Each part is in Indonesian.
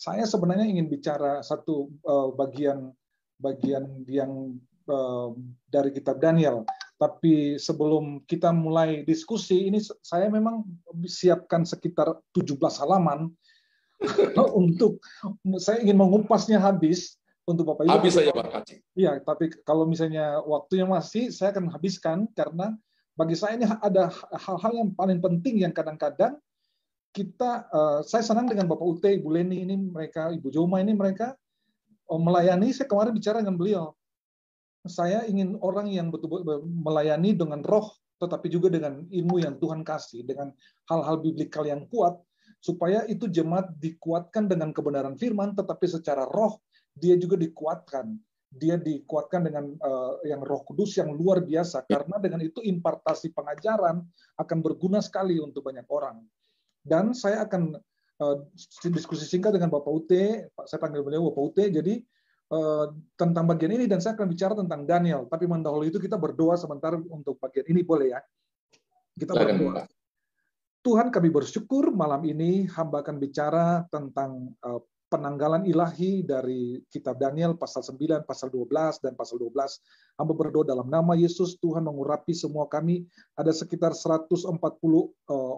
Saya sebenarnya ingin bicara satu bagian yang dari kitab Daniel. Tapi sebelum kita mulai diskusi, ini saya memang siapkan sekitar 17 halaman untuk saya ingin mengupasnya habis untuk Bapak Ibu. Habis saja Pak Kaci. Iya, tapi kalau misalnya waktunya masih, saya akan habiskan karena bagi saya ini ada hal-hal yang paling penting yang kadang-kadang kita, saya senang dengan Bapak Ute, Ibu Leni ini mereka, Ibu Joma ini mereka melayani. Saya kemarin bicara dengan beliau. Saya ingin orang yang betul-betul melayani dengan roh, tetapi juga dengan ilmu yang Tuhan kasih, dengan hal-hal biblikal yang kuat, supaya itu jemaat dikuatkan dengan kebenaran firman, tetapi secara roh dia juga dikuatkan. Dia dikuatkan dengan yang Roh Kudus yang luar biasa, karena dengan itu impartasi pengajaran akan berguna sekali untuk banyak orang. Dan saya akan diskusi singkat dengan Bapak Ute, saya panggil beliau Bapak Ute, jadi tentang bagian ini, dan saya akan bicara tentang Daniel. Tapi mendahului itu kita berdoa sebentar untuk bagian ini, boleh ya? Kita berdoa. Tuhan, kami bersyukur malam ini hamba akan bicara tentang penanggalan ilahi dari kitab Daniel pasal 9, pasal 12, dan pasal 12. Hamba berdoa dalam nama Yesus, Tuhan mengurapi semua kami. Ada sekitar 140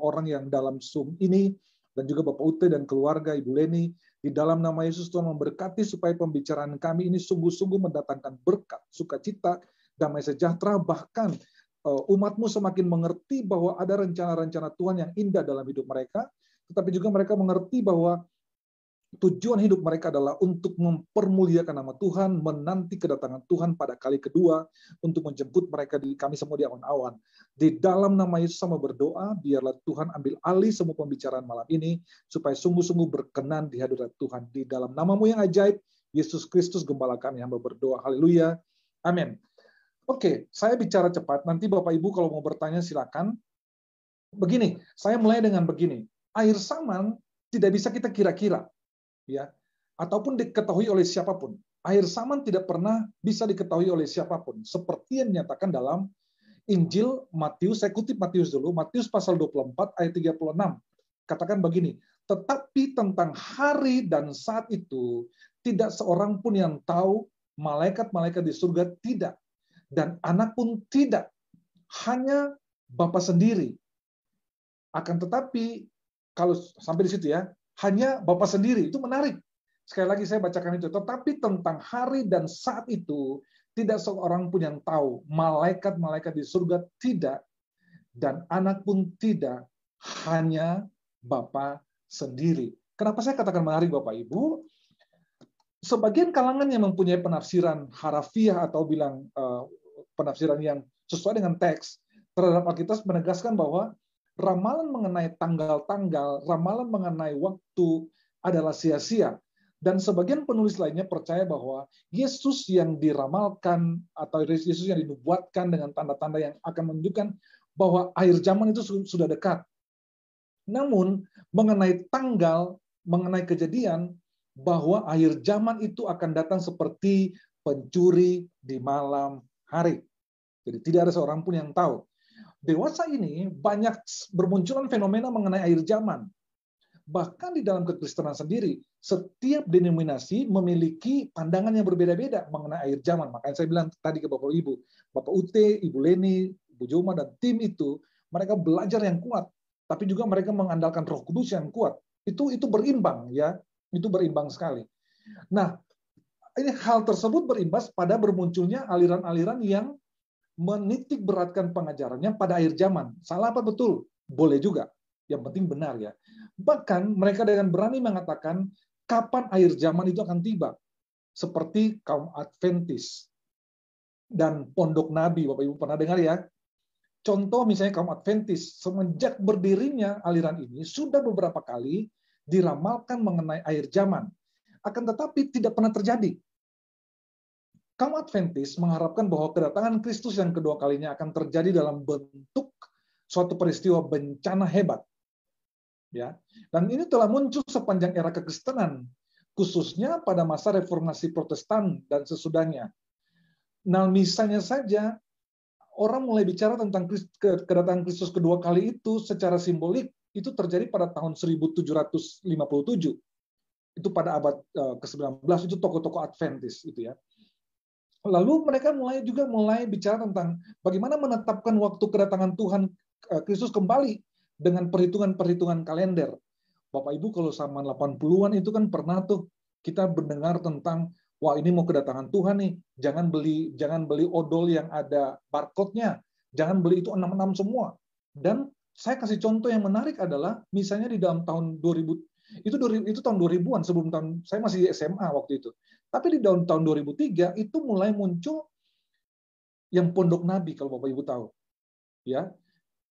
orang yang dalam Zoom ini, dan juga Bapak Ute dan keluarga, Ibu Leni. Di dalam nama Yesus Tuhan memberkati supaya pembicaraan kami ini sungguh-sungguh mendatangkan berkat, sukacita, damai sejahtera, bahkan umat-Mu semakin mengerti bahwa ada rencana-rencana Tuhan yang indah dalam hidup mereka, tetapi juga mereka mengerti bahwa tujuan hidup mereka adalah untuk mempermuliakan nama Tuhan, menanti kedatangan Tuhan pada kali kedua, untuk menjemput mereka di kami semua di awan-awan. Di dalam nama Yesus sama berdoa, biarlah Tuhan ambil alih semua pembicaraan malam ini, supaya sungguh-sungguh berkenan di hadirat Tuhan. Di dalam nama-Mu yang ajaib, Yesus Kristus Gembala kami, hamba berdoa. Haleluya. Amin. Oke, saya bicara cepat. Nanti Bapak Ibu kalau mau bertanya silakan. Begini, saya mulai dengan begini. Akhir zaman tidak bisa kita kira-kira, ya, ataupun diketahui oleh siapapun. Akhir zaman tidak pernah bisa diketahui oleh siapapun, seperti yang dinyatakan dalam Injil Matius. Saya kutip Matius dulu, Matius pasal 24 ayat 36. Katakan begini, tetapi tentang hari dan saat itu tidak seorang pun yang tahu, malaikat-malaikat di surga tidak, dan anak pun tidak, hanya Bapa sendiri. Akan tetapi kalau sampai di situ ya, hanya Bapa sendiri. Itu menarik. Sekali lagi saya bacakan itu. Tetapi tentang hari dan saat itu, tidak seorang pun yang tahu. Malaikat-malaikat di surga tidak, dan anak pun tidak, hanya Bapa sendiri. Kenapa saya katakan menarik, Bapak Ibu? Sebagian kalangan yang mempunyai penafsiran harafiah atau bilang penafsiran yang sesuai dengan teks terhadap Alkitab menegaskan bahwa ramalan mengenai tanggal-tanggal, ramalan mengenai waktu adalah sia-sia. Dan sebagian penulis lainnya percaya bahwa Yesus yang diramalkan atau Yesus yang dinubuatkan dengan tanda-tanda yang akan menunjukkan bahwa akhir zaman itu sudah dekat. Namun mengenai tanggal, mengenai kejadian bahwa akhir zaman itu akan datang seperti pencuri di malam hari. Jadi tidak ada seorang pun yang tahu. Dewasa ini banyak bermunculan fenomena mengenai akhir zaman. Bahkan di dalam kekristenan sendiri, setiap denominasi memiliki pandangan yang berbeda-beda mengenai akhir zaman. Makanya saya bilang tadi ke Bapak Ibu, Bapak Ute, Ibu Leni, Ibu Joma, dan tim itu, mereka belajar yang kuat, tapi juga mereka mengandalkan Roh Kudus yang kuat. Itu berimbang, ya, itu berimbang sekali. Nah, ini hal tersebut berimbas pada bermunculnya aliran-aliran yang menitik beratkan pengajarannya pada akhir zaman. Salah apa betul? Boleh juga. Yang penting benar ya. Bahkan mereka dengan berani mengatakan kapan akhir zaman itu akan tiba. Seperti kaum Adventis dan Pondok Nabi. Bapak Ibu pernah dengar ya? Contoh misalnya kaum Adventis, semenjak berdirinya aliran ini sudah beberapa kali diramalkan mengenai akhir zaman. Akan tetapi tidak pernah terjadi. Kaum Adventis mengharapkan bahwa kedatangan Kristus yang kedua kalinya akan terjadi dalam bentuk suatu peristiwa bencana hebat. Ya. Dan ini telah muncul sepanjang era kekristenan, khususnya pada masa reformasi Protestan dan sesudahnya. Nah, misalnya saja orang mulai bicara tentang kedatangan Kristus kedua kali itu secara simbolik itu terjadi pada tahun 1757. Itu pada abad ke-19 itu tokoh-tokoh Adventis itu ya. Lalu mereka mulai bicara tentang bagaimana menetapkan waktu kedatangan Tuhan Kristus kembali dengan perhitungan-perhitungan kalender. Bapak Ibu kalau zaman 80-an itu kan pernah tuh kita mendengar tentang wah ini mau kedatangan Tuhan nih, jangan beli odol yang ada barcode-nya, jangan beli itu 66 semua. Dan saya kasih contoh yang menarik adalah misalnya di dalam tahun 2000 itu tahun 2000-an sebelum tahun saya masih di SMA waktu itu. Tapi di tahun 2003 itu mulai muncul yang Pondok Nabi kalau Bapak Ibu tahu. Ya.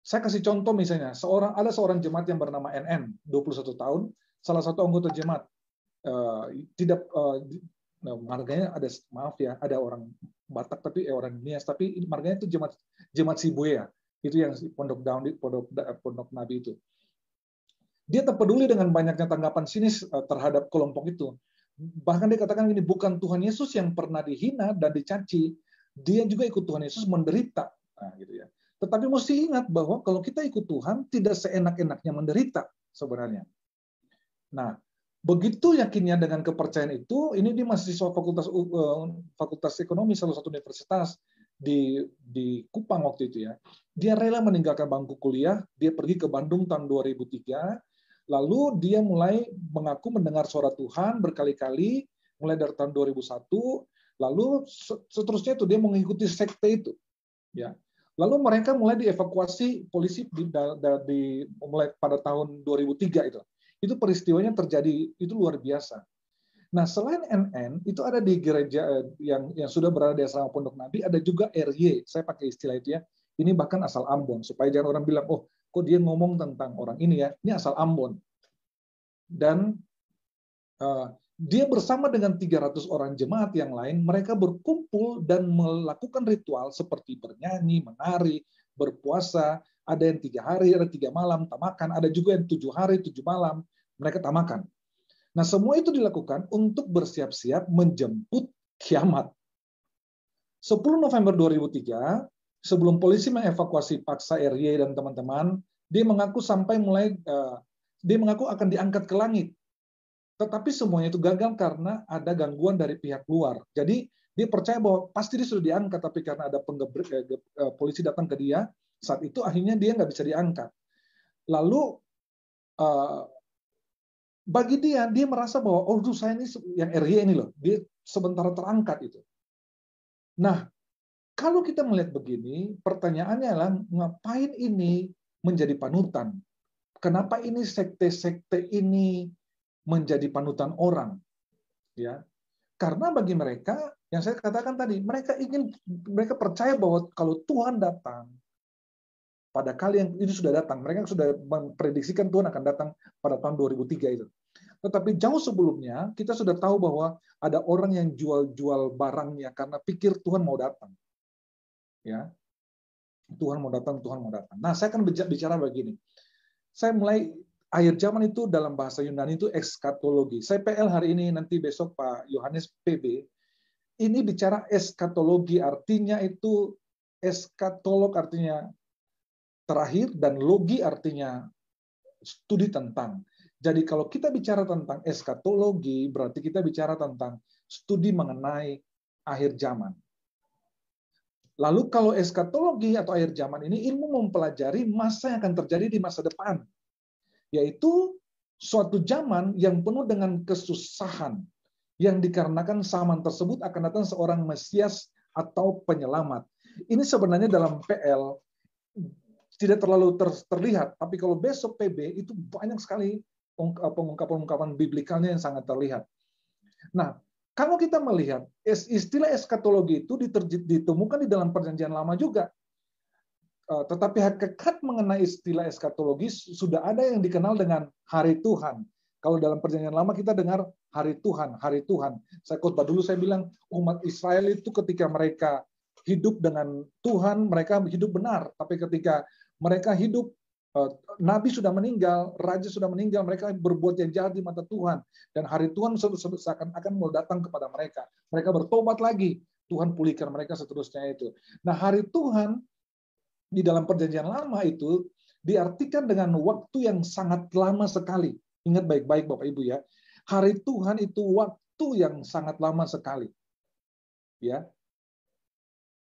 Saya kasih contoh misalnya, ada seorang jemaat yang bernama NN, 21 tahun, salah satu anggota jemaat marganya ada orang Batak tapi orang Nias, tapi marganya itu jemaat Sibuya, itu yang Pondok Nabi itu. Dia terpeduli dengan banyaknya tanggapan sinis terhadap kelompok itu. Bahkan dia katakan gini, bukan Tuhan Yesus yang pernah dihina dan dicaci, dia juga ikut Tuhan Yesus menderita. Nah, gitu ya. Tetapi mesti ingat bahwa kalau kita ikut Tuhan, tidak seenak-enaknya menderita sebenarnya. Nah, begitu yakinnya dengan kepercayaan itu, ini dia mahasiswa fakultas ekonomi salah satu universitas di Kupang waktu itu ya. Dia rela meninggalkan bangku kuliah, dia pergi ke Bandung tahun 2003, lalu dia mulai mengaku mendengar suara Tuhan berkali-kali, mulai dari tahun 2001, lalu seterusnya itu dia mengikuti sekte itu. Ya. Lalu mereka mulai dievakuasi polisi mulai pada tahun 2003 itu. Itu peristiwanya terjadi, itu luar biasa. Nah, selain NN, itu ada di gereja yang sudah berada di asrama Pondok Nabi, ada juga RY, saya pakai istilah itu ya. Ini bahkan asal Ambon, supaya jangan orang bilang, oh, kok dia ngomong tentang orang ini ya, ini asal Ambon. Dan dia bersama dengan 300 orang jemaat yang lain, mereka berkumpul dan melakukan ritual seperti bernyanyi, menari, berpuasa, ada yang 3 hari, ada 3 malam, tamakan, ada juga yang 7 hari, 7 malam, mereka tamakan. Nah, semua itu dilakukan untuk bersiap-siap menjemput kiamat. 10 November 2003, sebelum polisi mengevakuasi paksa RY dan teman-teman, dia mengaku dia mengaku akan diangkat ke langit. Tetapi semuanya itu gagal karena ada gangguan dari pihak luar. Jadi dia percaya bahwa pasti dia sudah diangkat, tapi karena ada polisi datang ke dia, saat itu akhirnya dia nggak bisa diangkat. Lalu bagi dia merasa bahwa oh saya ini yang RY ini loh, dia sementara terangkat itu. Nah, kalau kita melihat begini, pertanyaannya adalah ngapain ini menjadi panutan? Kenapa ini sekte-sekte ini menjadi panutan orang? Ya, karena bagi mereka yang saya katakan tadi, mereka percaya bahwa kalau Tuhan datang pada kali yang itu sudah datang, mereka sudah memprediksikan Tuhan akan datang pada tahun 2003 itu. Tetapi jauh sebelumnya kita sudah tahu bahwa ada orang yang jual barangnya karena pikir Tuhan mau datang. Ya, Tuhan mau datang. Nah, saya akan bicara begini. Saya mulai akhir zaman itu dalam bahasa Yunani itu eskatologi. Saya PL hari ini, nanti besok Pak Yohanes PB. Ini bicara eskatologi, artinya itu eskatolog artinya terakhir dan logi artinya studi tentang. Jadi kalau kita bicara tentang eskatologi, berarti kita bicara tentang studi mengenai akhir zaman. Lalu kalau eskatologi atau akhir zaman ini ilmu mempelajari masa yang akan terjadi di masa depan, yaitu suatu zaman yang penuh dengan kesusahan yang dikarenakan zaman tersebut akan datang seorang Mesias atau penyelamat. Ini sebenarnya dalam PL tidak terlalu terlihat, tapi kalau besok PB itu banyak sekali pengungkapan biblikalnya yang sangat terlihat. Nah, kalau kita melihat istilah eskatologi itu ditemukan di dalam Perjanjian Lama juga. Tetapi hakikat mengenai istilah eskatologi sudah ada yang dikenal dengan hari Tuhan. Kalau dalam Perjanjian Lama kita dengar hari Tuhan, hari Tuhan. Saya khotbah dulu, saya bilang umat Israel itu ketika mereka hidup dengan Tuhan, mereka hidup benar. Tapi ketika mereka hidup, Nabi sudah meninggal, Raja sudah meninggal, mereka berbuat yang jahat di mata Tuhan. Dan hari Tuhan seakan-akan mau datang kepada mereka. Mereka bertobat lagi, Tuhan pulihkan mereka seterusnya itu. Nah, hari Tuhan di dalam Perjanjian Lama itu diartikan dengan waktu yang sangat lama sekali. Ingat baik-baik Bapak Ibu ya. Hari Tuhan itu waktu yang sangat lama sekali. Ya.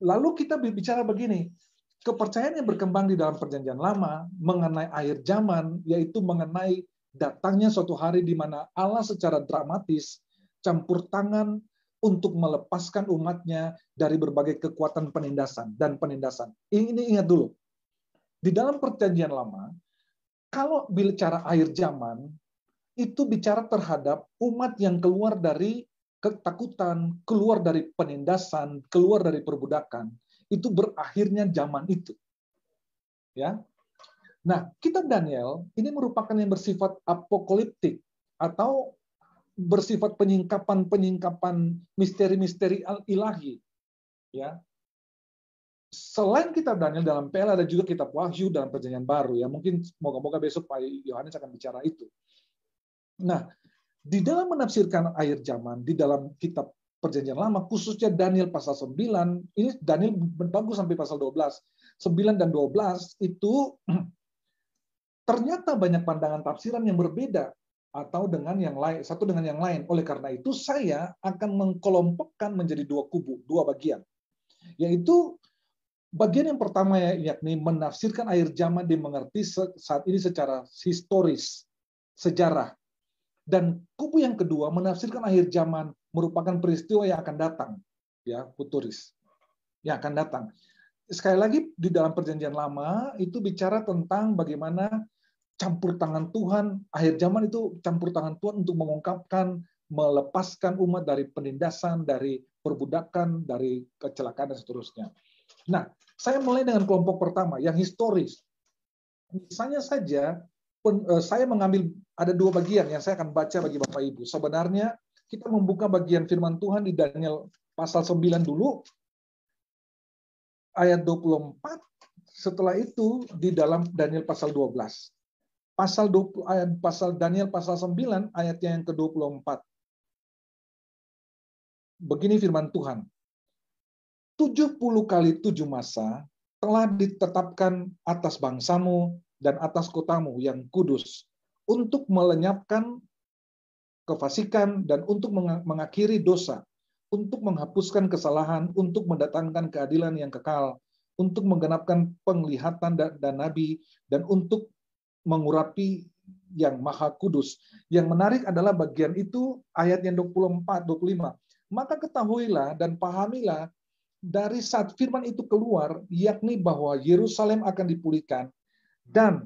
Lalu kita bicara begini, kepercayaan yang berkembang di dalam Perjanjian Lama mengenai akhir zaman, yaitu mengenai datangnya suatu hari di mana Allah secara dramatis campur tangan untuk melepaskan umatnya dari berbagai kekuatan penindasan dan penindasan. Ini ingat dulu, di dalam Perjanjian Lama, kalau bicara akhir zaman, itu bicara terhadap umat yang keluar dari ketakutan, keluar dari penindasan, keluar dari perbudakan. Itu berakhirnya zaman itu. Ya. Nah, kitab Daniel ini merupakan yang bersifat apokaliptik atau bersifat penyingkapan misteri-misteri ilahi. Ya. Selain kitab Daniel dalam PL ada juga kitab Wahyu dalam Perjanjian Baru. Ya, mungkin moga-moga besok Pak Yohanes akan bicara itu. Nah, di dalam menafsirkan akhir zaman, di dalam kitab Perjanjian Lama, khususnya Daniel pasal 9, ini Daniel bagus sampai pasal 12. 9 dan 12 itu ternyata banyak pandangan tafsiran yang berbeda atau dengan yang lain, satu dengan yang lain. Oleh karena itu, saya akan mengkelompokkan menjadi dua kubu, dua bagian. Yaitu bagian yang pertama yakni menafsirkan akhir zaman dimengerti saat ini secara historis, sejarah. Dan kubu yang kedua menafsirkan akhir zaman merupakan peristiwa yang akan datang, ya, futuris, yang akan datang. Sekali lagi di dalam Perjanjian Lama itu bicara tentang bagaimana campur tangan Tuhan, akhir zaman itu campur tangan Tuhan untuk mengungkapkan, melepaskan umat dari penindasan, dari perbudakan, dari kecelakaan dan seterusnya. Nah, saya mulai dengan kelompok pertama yang historis. Misalnya saja saya mengambil ada dua bagian yang saya akan baca bagi Bapak Ibu. Sebenarnya kita membuka bagian firman Tuhan di Daniel pasal 9 dulu, ayat 24, setelah itu di dalam Daniel pasal 12. Pasal Daniel pasal 9 ayatnya yang ke-24. Begini firman Tuhan. 70 kali 7 masa telah ditetapkan atas bangsamu dan atas kotamu yang kudus, untuk melenyapkan kefasikan dan untuk mengakhiri dosa, untuk menghapuskan kesalahan, untuk mendatangkan keadilan yang kekal, untuk menggenapkan penglihatan dan nabi, dan untuk mengurapi yang maha kudus. Yang menarik adalah bagian itu ayat yang 24, 25. Maka ketahuilah dan pahamilah dari saat firman itu keluar, yakni bahwa Yerusalem akan dipulihkan dan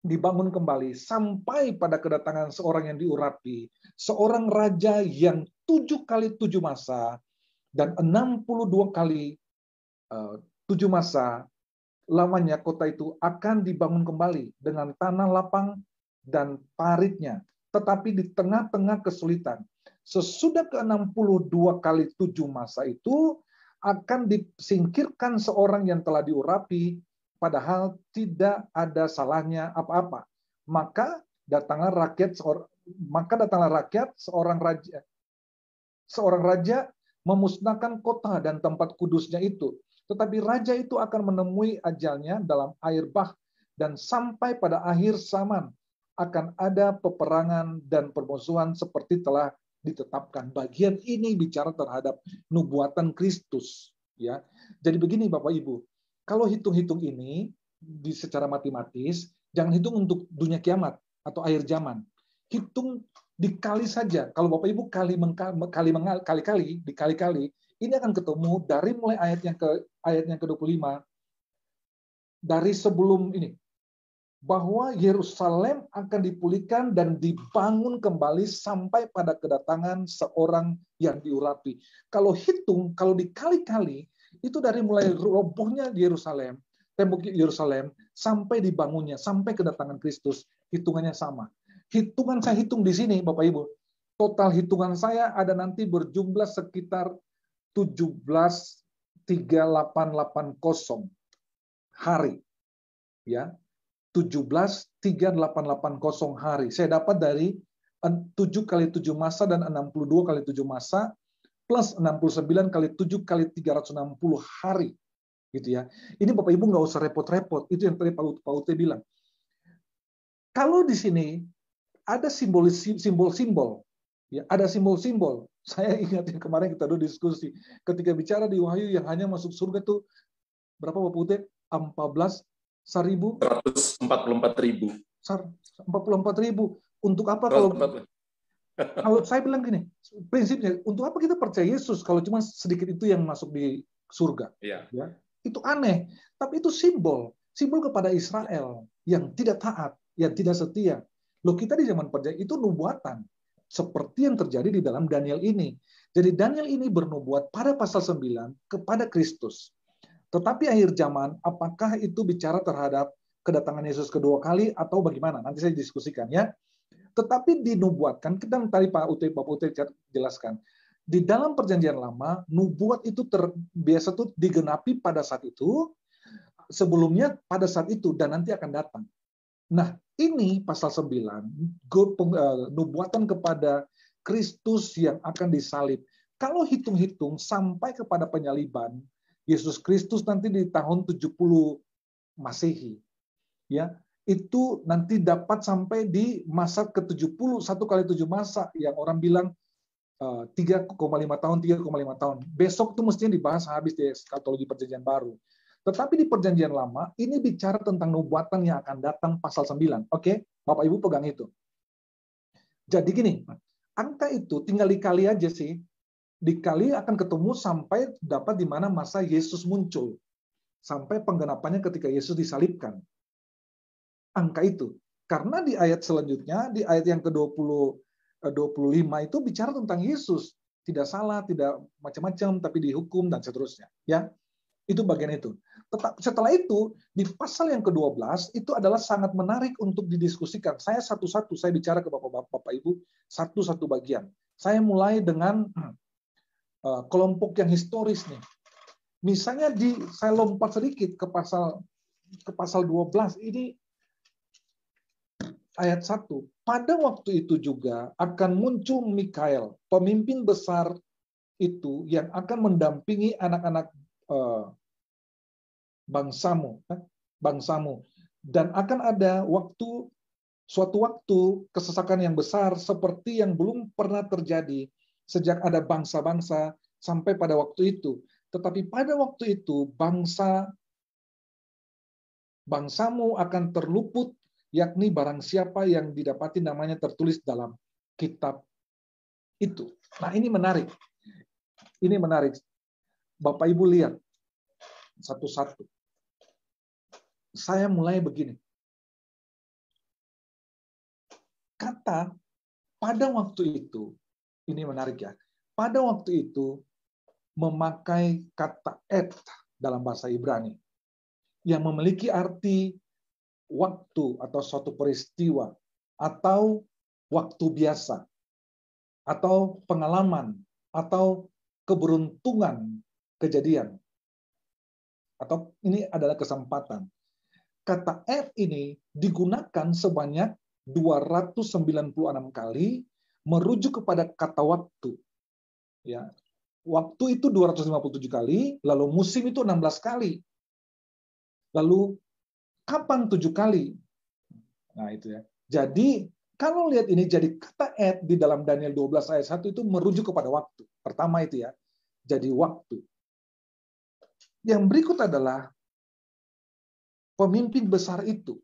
dibangun kembali sampai pada kedatangan seorang yang diurapi, seorang raja yang 7 kali 7 masa dan 62 kali 7 masa lamanya kota itu akan dibangun kembali dengan tanah lapang dan paritnya, tetapi di tengah-tengah kesulitan. Sesudah ke-62 kali 7 masa itu akan disingkirkan seorang yang telah diurapi, padahal tidak ada salahnya apa-apa. Maka datanglah rakyat seorang raja memusnahkan kota dan tempat kudusnya itu. Tetapi raja itu akan menemui ajalnya dalam air bah, dan sampai pada akhir zaman akan ada peperangan dan permusuhan seperti telah ditetapkan. Bagian ini bicara terhadap nubuatan Kristus, ya. Jadi begini Bapak Ibu, kalau hitung-hitung ini secara matematis, jangan hitung untuk dunia kiamat atau akhir zaman. Hitung dikali saja. Kalau Bapak Ibu dikali-kali, ini akan ketemu dari mulai ayat yang ke-25 dari sebelum ini, bahwa Yerusalem akan dipulihkan dan dibangun kembali sampai pada kedatangan seorang yang diurapi. Kalau hitung, kalau dikali-kali, itu dari mulai robohnya Yerusalem, tembok Yerusalem, sampai dibangunnya, sampai kedatangan Kristus, hitungannya sama. Hitungan saya hitung di sini, Bapak Ibu, total hitungan saya ada nanti berjumlah sekitar 17,3880 hari. Ya. 17,3880 hari. Saya dapat dari 7 kali 7 masa dan 62 kali 7 masa plus 69 kali 7 kali 360 hari. Gitu ya. Ini Bapak Ibu nggak usah repot-repot. Itu yang tadi Pak Ute bilang. Kalau di sini ada simbol-simbol. Ya, ada simbol-simbol. Saya ingat yang kemarin kita dulu diskusi. Ketika bicara di Wahyu yang hanya masuk surga tuh berapa Bapak Ute? 144.000. 44.000. Untuk apa kalau saya bilang gini, prinsipnya untuk apa kita percaya Yesus kalau cuma sedikit itu yang masuk di surga? Ya. Ya, itu aneh. Tapi itu simbol kepada Israel yang tidak taat, yang tidak setia. Loh, kita di zaman perjanjian itu nubuatan seperti yang terjadi di dalam Daniel ini. Jadi Daniel ini bernubuat pada pasal 9 kepada Kristus. Tetapi akhir zaman, apakah itu bicara terhadap kedatangan Yesus kedua kali atau bagaimana? Nanti saya diskusikan ya. Tetapi dinubuatkan, kita tadi Pak Ute jelaskan, di dalam perjanjian lama, nubuat itu biasa tuh digenapi pada saat itu, sebelumnya pada saat itu, dan nanti akan datang. Nah, ini pasal 9, nubuatan kepada Kristus yang akan disalib. Kalau hitung-hitung sampai kepada penyaliban, Yesus Kristus nanti di tahun 70 Masehi. Ya, itu nanti dapat sampai di masa ke-70, 1 kali 7 masa yang orang bilang 3,5 tahun, 3,5 tahun. Besok tuh mestinya dibahas habis di eskatologi perjanjian baru. Tetapi di perjanjian lama, ini bicara tentang nubuatan yang akan datang pasal 9. Oke? Bapak Ibu pegang itu. Jadi gini, angka itu tinggal dikali aja sih. Dikali akan ketemu sampai dapat di mana masa Yesus muncul. Sampai penggenapannya ketika Yesus disalibkan. Angka itu. Karena di ayat selanjutnya, di ayat yang ke-25 itu bicara tentang Yesus. Tidak salah, tidak macam-macam, tapi dihukum, dan seterusnya. Ya, itu bagian itu. Setelah itu, di pasal yang ke-12, itu adalah sangat menarik untuk didiskusikan. Saya satu-satu, saya bicara ke Bapak Ibu, satu-satu bagian. Saya mulai dengan kelompok yang historis nih. Misalnya saya lompat sedikit ke pasal 12, ini ayat 1. Pada waktu itu juga akan muncul Mikael, pemimpin besar itu yang akan mendampingi anak-anak bangsamu, dan akan ada suatu waktu kesesakan yang besar seperti yang belum pernah terjadi sejak ada bangsa-bangsa sampai pada waktu itu. Tetapi pada waktu itu bangsamu akan terluput, yakni barang siapa yang didapati namanya tertulis dalam kitab itu. Nah, ini menarik. Ini menarik. Bapak Ibu lihat satu-satu. Saya mulai begini. Kata pada waktu itu, ini menarik ya. Pada waktu itu memakai kata et dalam bahasa Ibrani yang memiliki arti waktu atau suatu peristiwa, atau waktu biasa, atau pengalaman, atau keberuntungan kejadian, atau ini adalah kesempatan. Kata F ini digunakan sebanyak 296 kali merujuk kepada kata waktu. Ya. Waktu itu 257 kali, lalu musim itu 16 kali. Lalu kapan 7 kali? Nah, itu ya. Jadi, kalau lihat ini, jadi kata et di dalam Daniel 12 ayat 1 itu merujuk kepada waktu. Pertama itu ya, jadi waktu. Yang berikut adalah pemimpin besar itu.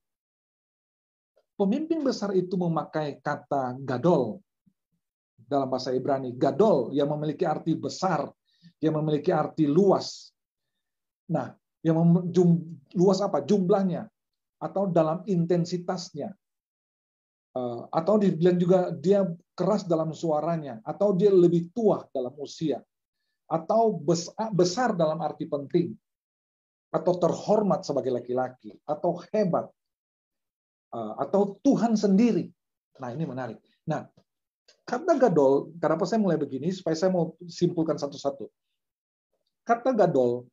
Pemimpin besar itu memakai kata gadol dalam bahasa Ibrani. Gadol yang memiliki arti besar, yang memiliki arti luas. Nah, yang luas apa? Jumlahnya. Atau dalam intensitasnya. Atau dibilang juga dia keras dalam suaranya. Atau dia lebih tua dalam usia. Atau besar dalam arti penting. Atau terhormat sebagai laki-laki. Atau hebat. Atau Tuhan sendiri. Nah, ini menarik. Nah, kata gadol, kenapa saya mulai begini, supaya saya mau simpulkan satu-satu. Kata gadol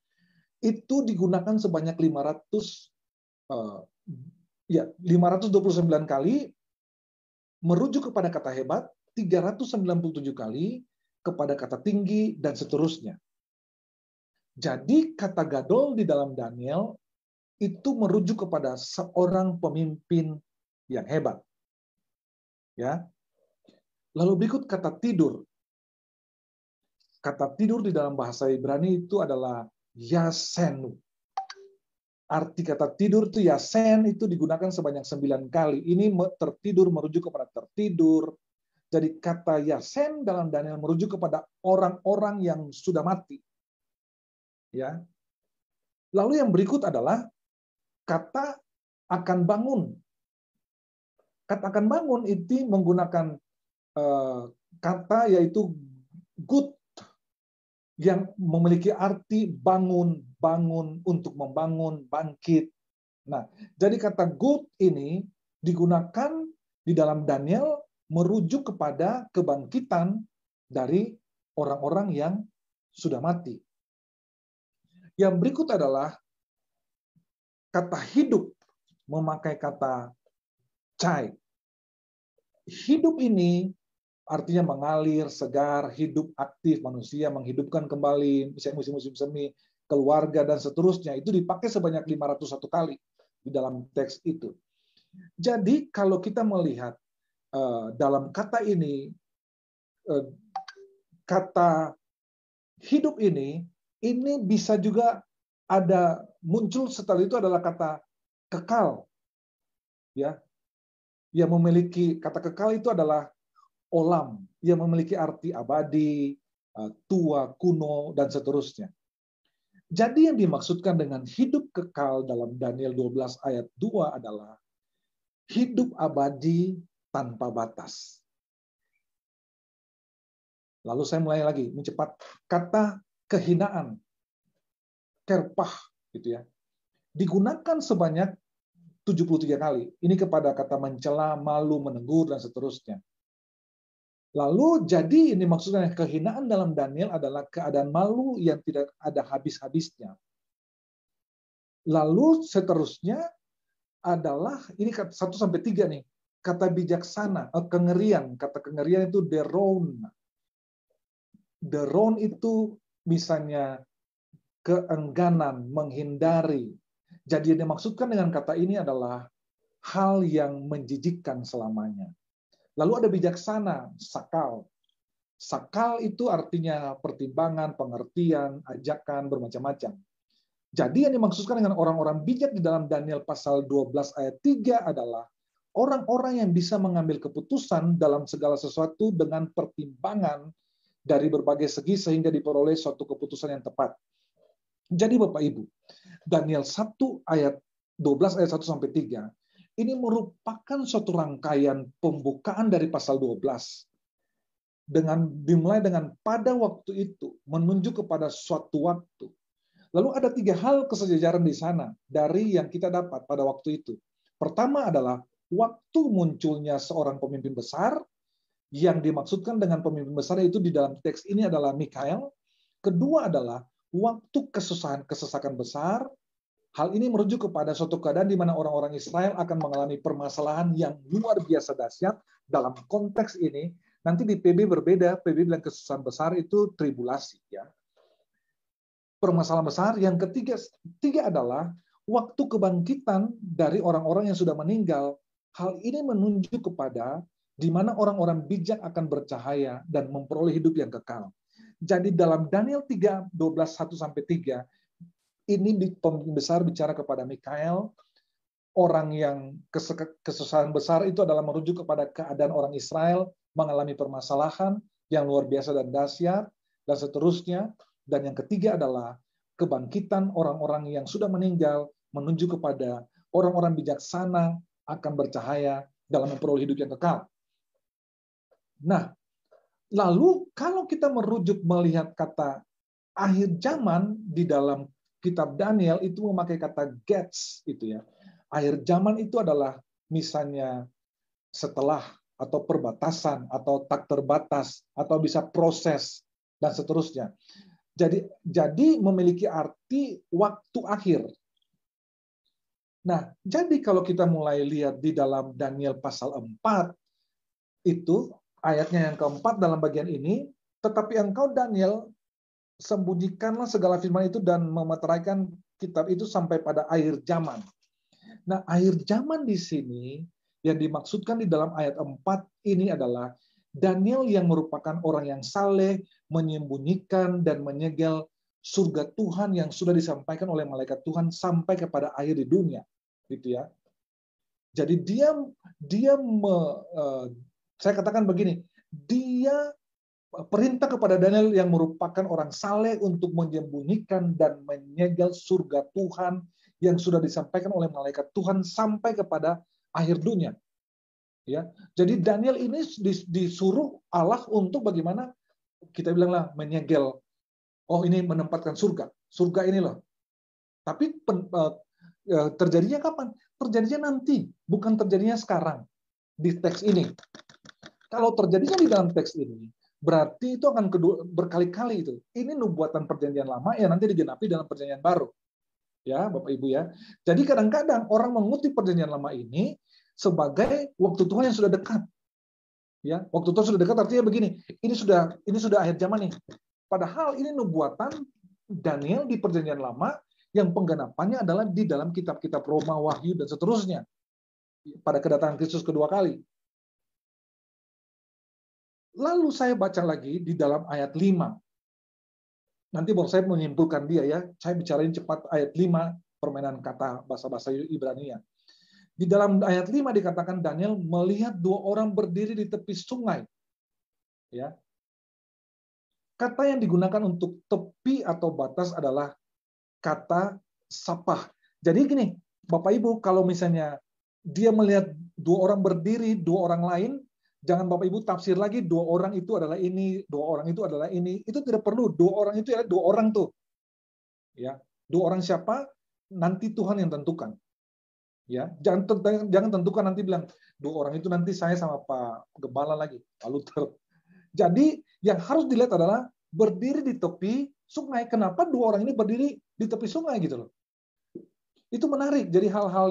itu digunakan sebanyak 529 kali, merujuk kepada kata hebat, 397 kali, kepada kata tinggi, dan seterusnya. Jadi kata gadol di dalam Daniel itu merujuk kepada seorang pemimpin yang hebat. Ya. Lalu berikut kata tidur. Kata tidur di dalam bahasa Ibrani itu adalah yasenu. Arti kata tidur itu yasen itu digunakan sebanyak 9 kali. Ini tertidur merujuk kepada tertidur. Jadi kata yasen dalam Daniel merujuk kepada orang-orang yang sudah mati. Ya. Lalu yang berikut adalah kata akan bangun. Kata akan bangun itu menggunakan kata yaitu good yang memiliki arti bangun, bangun, untuk membangun, bangkit. Nah, jadi kata good ini digunakan di dalam Daniel merujuk kepada kebangkitan dari orang-orang yang sudah mati. Yang berikut adalah kata hidup, memakai kata cai. Hidup ini artinya mengalir, segar, hidup aktif, manusia menghidupkan kembali, misalnya musim-musim semi, keluarga, dan seterusnya. Itu dipakai sebanyak 501 kali di dalam teks itu. Jadi kalau kita melihat dalam kata ini, kata hidup ini bisa juga ada muncul setelah itu adalah kata kekal. Ya, yang memiliki kata kekal itu adalah olam, yang memiliki arti abadi, tua, kuno, dan seterusnya. Jadi yang dimaksudkan dengan hidup kekal dalam Daniel 12 ayat 2 adalah hidup abadi tanpa batas. Lalu saya mulai lagi mencepat. Kata kehinaan, kerpah, gitu ya, digunakan sebanyak 73 kali. Ini kepada kata mencela, malu, menegur, dan seterusnya. Lalu jadi ini maksudnya kehinaan dalam Daniel adalah keadaan malu yang tidak ada habis-habisnya. Lalu seterusnya adalah ini 1 sampai 3 nih. Kata bijaksana, kengerian, kata kengerian itu deron. Deron itu misalnya keengganan, menghindari. Jadi yang dimaksudkan dengan kata ini adalah hal yang menjijikkan selamanya. Lalu ada bijaksana, sakal. Sakal itu artinya pertimbangan, pengertian, ajakan, bermacam-macam. Jadi yang dimaksudkan dengan orang-orang bijak di dalam Daniel pasal 12 ayat 3 adalah orang-orang yang bisa mengambil keputusan dalam segala sesuatu dengan pertimbangan dari berbagai segi sehingga diperoleh suatu keputusan yang tepat. Jadi Bapak Ibu, Daniel 1 ayat 12 ayat 1 sampai 3 ini merupakan suatu rangkaian pembukaan dari pasal 12 dimulai dengan pada waktu itu menunjuk kepada suatu waktu. Lalu ada 3 hal kesejajaran di sana dari yang kita dapat pada waktu itu. Pertama adalah waktu munculnya seorang pemimpin besar, yang dimaksudkan dengan pemimpin besar itu di dalam teks ini adalah Mikael. Kedua adalah waktu kesesakan besar. Hal ini merujuk kepada suatu keadaan di mana orang-orang Israel akan mengalami permasalahan yang luar biasa dahsyat. Dalam konteks ini, nanti di PB berbeda. PB bilang kesusahan besar itu tribulasi. Ya. Permasalahan besar. Yang ketiga adalah waktu kebangkitan dari orang-orang yang sudah meninggal. Hal ini menunjuk kepada di mana orang-orang bijak akan bercahaya dan memperoleh hidup yang kekal. Jadi dalam Daniel 3, 12, 1-3, ini pemimpin besar bicara kepada Mikael, orang yang kesusahan besar itu adalah merujuk kepada keadaan orang Israel mengalami permasalahan yang luar biasa dan dahsyat, dan seterusnya. Dan yang ketiga adalah kebangkitan orang-orang yang sudah meninggal, menunjuk kepada orang-orang bijaksana akan bercahaya dalam memperoleh hidup yang kekal. Nah, lalu kalau kita merujuk melihat kata akhir zaman di dalam kitab Daniel itu memakai kata gets itu ya. Akhir zaman itu adalah misalnya setelah atau perbatasan atau tak terbatas atau bisa proses dan seterusnya. Jadi memiliki arti waktu akhir. Nah, jadi kalau kita mulai lihat di dalam Daniel pasal 4 itu ayatnya yang keempat dalam bagian ini, tetapi engkau Daniel sembunyikanlah segala firman itu dan memeteraikan kitab itu sampai pada akhir zaman. Nah, akhir zaman di sini Yang dimaksudkan di dalam ayat 4 ini adalah Daniel yang merupakan orang yang saleh, menyembunyikan dan menyegel surga Tuhan yang sudah disampaikan oleh malaikat Tuhan sampai kepada akhir di dunia, gitu ya. Jadi saya katakan begini, dia perintah kepada Daniel yang merupakan orang saleh untuk menyembunyikan dan menyegel surga Tuhan yang sudah disampaikan oleh malaikat Tuhan sampai kepada akhir dunia. Ya, jadi Daniel ini disuruh Allah untuk bagaimana kita bilanglah menyegel. Oh, ini menempatkan surga. Surga ini loh. Tapi terjadinya kapan? Terjadinya nanti, bukan terjadinya sekarang di teks ini. Kalau terjadinya di dalam teks ini, berarti itu akan berkali-kali itu. Ini nubuatan perjanjian lama yang nanti digenapi dalam perjanjian baru. Ya, Bapak Ibu ya. Jadi kadang-kadang orang mengutip perjanjian lama ini sebagai waktu Tuhan yang sudah dekat. Ya, waktu Tuhan sudah dekat artinya begini, ini sudah akhir zaman nih. Padahal ini nubuatan Daniel di perjanjian lama yang penggenapannya adalah di dalam kitab-kitab Roma, Wahyu dan seterusnya. Pada kedatangan Kristus kedua kali. Lalu saya baca lagi di dalam ayat 5. Nanti baru saya menyimpulkan dia ya. Saya bicarain cepat ayat 5, permainan kata bahasa-bahasa Ibrani. Di dalam ayat 5 dikatakan Daniel melihat 2 orang berdiri di tepi sungai. Ya. Kata yang digunakan untuk tepi atau batas adalah kata sapah. Jadi gini, Bapak Ibu, kalau misalnya dia melihat 2 orang berdiri, 2 orang lain, jangan Bapak Ibu tafsir lagi 2 orang itu adalah ini, 2 orang itu adalah ini. Itu tidak perlu. 2 orang itu adalah 2 orang tuh. Ya, 2 orang siapa? Nanti Tuhan yang tentukan. Ya, jangan tentukan nanti bilang 2 orang itu nanti saya sama Pak Gembala lagi, Pak Luther. Jadi yang harus dilihat adalah berdiri di tepi sungai. Kenapa 2 orang ini berdiri di tepi sungai gitu loh? Itu menarik. Jadi hal-hal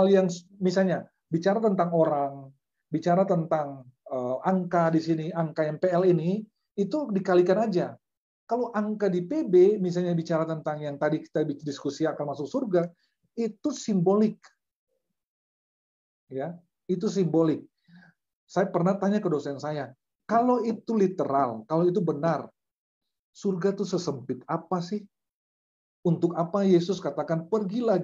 yang misalnya bicara tentang orang, bicara tentang angka di sini, angka MPL ini itu dikalikan aja. Kalau angka di PB misalnya bicara tentang yang tadi kita diskusi akan masuk surga, itu simbolik. Ya, itu simbolik. Saya pernah tanya ke dosen saya, kalau itu literal, kalau itu benar, surga itu sesempit apa sih? Untuk apa Yesus katakan, pergilah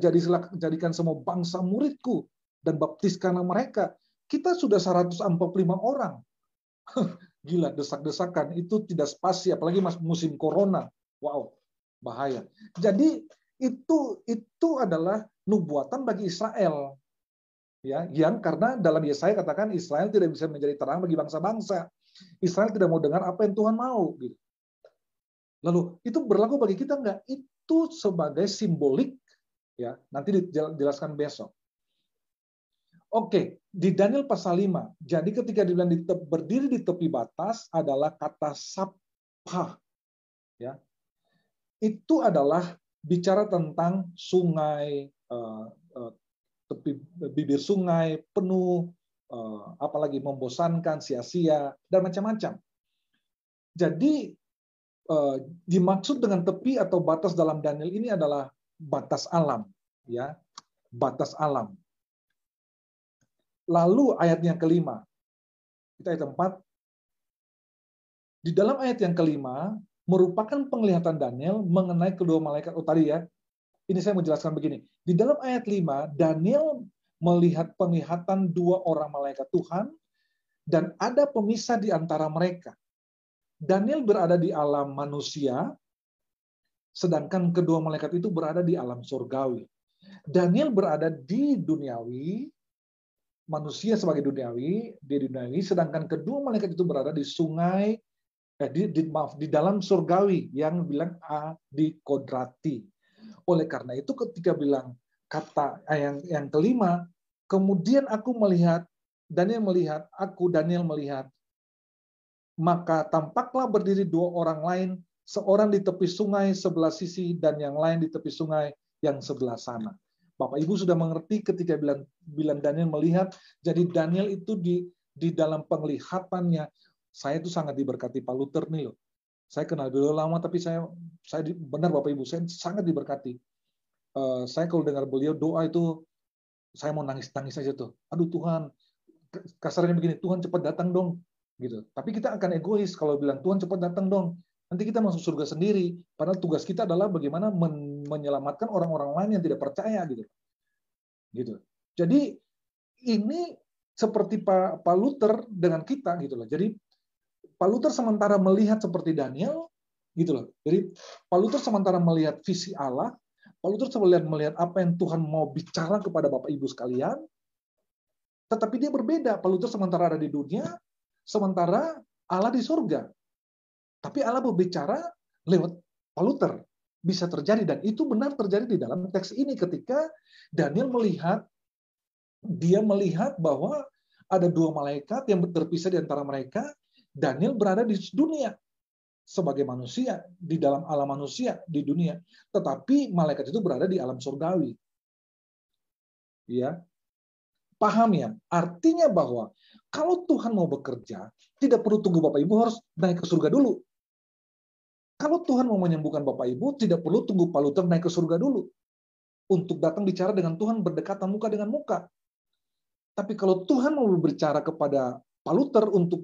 jadikan semua bangsa muridku dan baptiskanlah mereka. Kita sudah 145 orang. Gila, desak-desakan. Itu tidak spasi, apalagi musim corona. Wow, bahaya. Jadi itu adalah nubuatan bagi Israel, ya, yang karena dalam Yesaya katakan Israel tidak bisa menjadi terang bagi bangsa-bangsa. Israel tidak mau dengar apa yang Tuhan mau. Gitu. Lalu itu berlaku bagi kita enggak? Itu sebagai simbolik, ya. Nanti dijelaskan besok. Oke, di Daniel pasal 5. Jadi ketika dibilang berdiri di tepi batas adalah kata sapah, ya. Itu adalah bicara tentang sungai, tepi bibir sungai penuh, apalagi membosankan, sia-sia dan macam-macam. Jadi dimaksud dengan tepi atau batas dalam Daniel ini adalah batas alam, ya, batas alam. Lalu ayat yang kelima, kita ayat 4. Di dalam ayat yang kelima merupakan penglihatan Daniel mengenai kedua malaikat. Oh tadi ya, ini saya mau jelaskan begini. Di dalam ayat 5, Daniel melihat penglihatan 2 orang malaikat Tuhan dan ada pemisah di antara mereka. Daniel berada di alam manusia, sedangkan kedua malaikat itu berada di alam surgawi. Daniel berada di duniawi, manusia sebagai duniawi, sedangkan kedua malaikat itu berada di sungai, di dalam surgawi yang bilang adikodrati. Oleh karena itu ketika bilang kata yang kelima, kemudian Daniel melihat, maka tampaklah berdiri 2 orang lain, seorang di tepi sungai sebelah sisi dan yang lain di tepi sungai yang sebelah sana. Bapak Ibu sudah mengerti ketika bilang Daniel melihat, jadi Daniel itu di dalam penglihatannya, saya itu sangat diberkati Pak Luther nih loh. Saya kenal beliau lama, tapi saya benar Bapak Ibu, saya sangat diberkati. Saya kalau dengar beliau doa itu saya mau nangis-nangis aja tuh. Aduh Tuhan, kasarnya begini, Tuhan cepat datang dong. Gitu. Tapi kita akan egois kalau bilang Tuhan cepat datang dong. Nanti kita masuk surga sendiri. Padahal tugas kita adalah bagaimana menyelamatkan orang-orang lain yang tidak percaya gitu. Gitu. Jadi ini seperti Pak Luther dengan kita gitu loh. Jadi Pak Luther sementara melihat seperti Daniel gitu loh. Jadi Pak Luther sementara melihat visi Allah, Pak Luther melihat apa yang Tuhan mau bicara kepada Bapak Ibu sekalian, tetapi dia berbeda. Pak Luther sementara ada di dunia, sementara Allah di surga. Tapi Allah berbicara lewat Pak Luther. Bisa terjadi, dan itu benar terjadi di dalam teks ini ketika Daniel melihat bahwa ada dua malaikat yang terpisah di antara mereka. Daniel berada di dunia sebagai manusia, di dalam alam manusia di dunia. Tetapi malaikat itu berada di alam surgawi. Ya. Paham ya? Artinya bahwa kalau Tuhan mau bekerja, tidak perlu tunggu Bapak Ibu harus naik ke surga dulu. Kalau Tuhan mau menyembuhkan Bapak Ibu, tidak perlu tunggu Pak Luther naik ke surga dulu. Untuk datang bicara dengan Tuhan berdekatan muka dengan muka. Tapi kalau Tuhan mau berbicara kepada Pak Luther untuk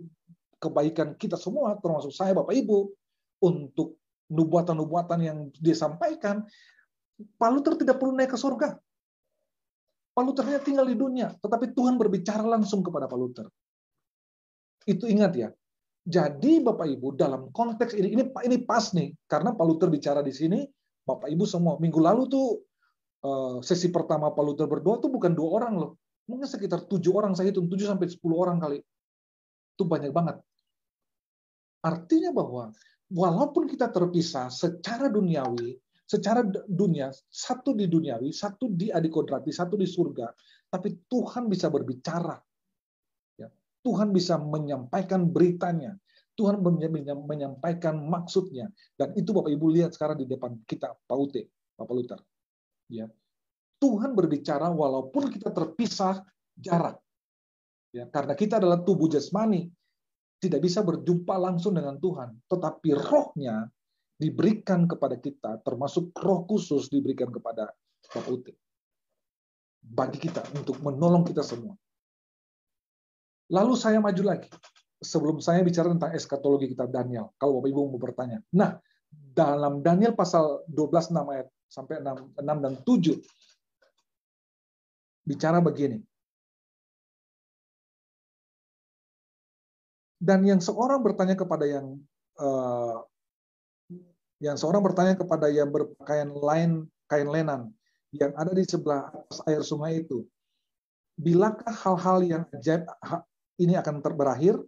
kebaikan kita semua, termasuk saya Bapak Ibu, untuk nubuatan-nubuatan yang dia sampaikan, Pak Luther tidak perlu naik ke surga. Pak Luther hanya tinggal di dunia, tetapi Tuhan berbicara langsung kepada Pak Luther. Itu ingat ya. Jadi Bapak Ibu dalam konteks ini pas nih, karena Pak Luther bicara di sini, Bapak Ibu semua minggu lalu tuh sesi pertama Pak Luther berdoa tuh bukan 2 orang loh, mungkin sekitar 7 orang, saya hitung 7 sampai 10 orang kali, itu banyak banget. Artinya bahwa walaupun kita terpisah secara duniawi, secara dunia, satu di duniawi, satu di adikodrati, satu di surga, tapi Tuhan bisa berbicara. Tuhan bisa menyampaikan beritanya. Tuhan menyampaikan maksudnya. Dan itu Bapak Ibu lihat sekarang di depan kita, Pak Luther. Ya. Tuhan berbicara walaupun kita terpisah jarak. Ya, karena kita adalah tubuh jasmani, tidak bisa berjumpa langsung dengan Tuhan. Tetapi rohnya diberikan kepada kita, termasuk roh khusus diberikan kepada Pak Luther. Bagi kita, untuk menolong kita semua. Lalu saya maju lagi. Sebelum saya bicara tentang eskatologi kitab Daniel, kalau Bapak Ibu mau bertanya. Nah, dalam Daniel pasal 12 6 ayat sampai 6 dan 7 bicara begini. Dan yang seorang bertanya kepada yang berpakaian kain lenan yang ada di sebelah atas air sungai itu, bilakah hal-hal yang ajaib ini akan berakhir?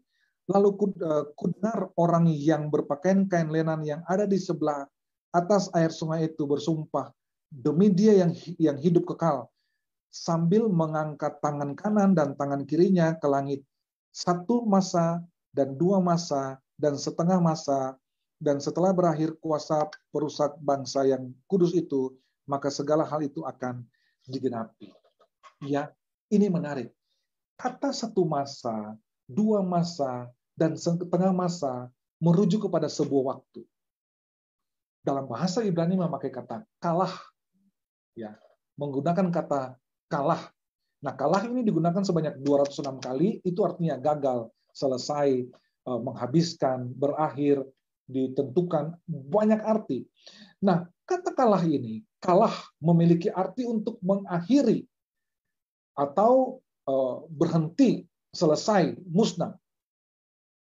Lalu kudengar orang yang berpakaian kain lenan yang ada di sebelah atas air sungai itu bersumpah demi Dia yang hidup kekal, sambil mengangkat tangan kanan dan tangan kirinya ke langit. 1 masa dan 2 masa dan setengah masa, dan setelah berakhir kuasa perusak bangsa yang kudus itu, maka segala hal itu akan digenapi. Ya, ini menarik. Kata 1 masa, 2 masa, dan setengah masa merujuk kepada sebuah waktu. Dalam bahasa Ibrani memakai kata kalah, ya, menggunakan kata kalah. Nah, kalah ini digunakan sebanyak 206 kali, itu artinya gagal, selesai, menghabiskan, berakhir, ditentukan, banyak arti. Nah, kata kalah ini, kalah memiliki arti untuk mengakhiri atau berhenti, selesai, musnah.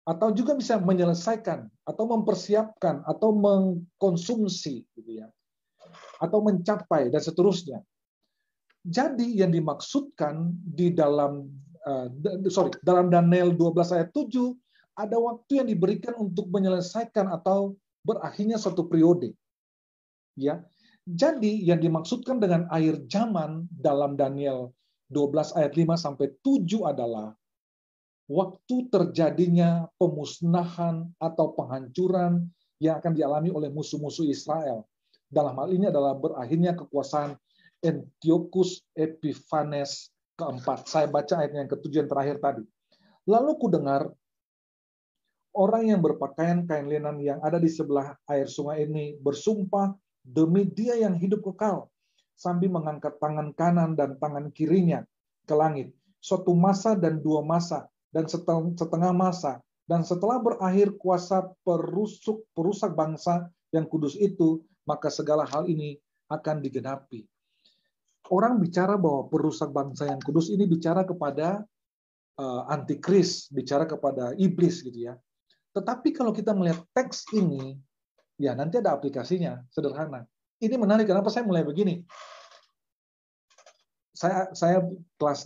Atau juga bisa menyelesaikan, atau mempersiapkan, atau mengkonsumsi, gitu ya, atau mencapai, dan seterusnya. Jadi yang dimaksudkan di dalam Daniel 12 ayat 7, ada waktu yang diberikan untuk menyelesaikan atau berakhirnya satu periode. Ya. Jadi yang dimaksudkan dengan akhir zaman dalam Daniel 12 ayat 5 sampai 7 adalah waktu terjadinya pemusnahan atau penghancuran yang akan dialami oleh musuh-musuh Israel. Dalam hal ini adalah berakhirnya kekuasaan Antiochus Epiphanes keempat. Saya baca ayat yang ke-7 yang terakhir tadi. Lalu kudengar orang yang berpakaian kain lenan yang ada di sebelah air sungai ini bersumpah demi Dia yang hidup kekal, sambil mengangkat tangan kanan dan tangan kirinya ke langit. Suatu masa dan dua masa, dan setengah masa. Dan setelah berakhir kuasa perusak bangsa yang kudus itu, maka segala hal ini akan digenapi. Orang bicara bahwa perusak bangsa yang kudus ini bicara kepada antikris, bicara kepada iblis gitu ya. Tetapi kalau kita melihat teks ini, ya nanti ada aplikasinya, sederhana. Ini menarik, kenapa saya mulai begini? Saya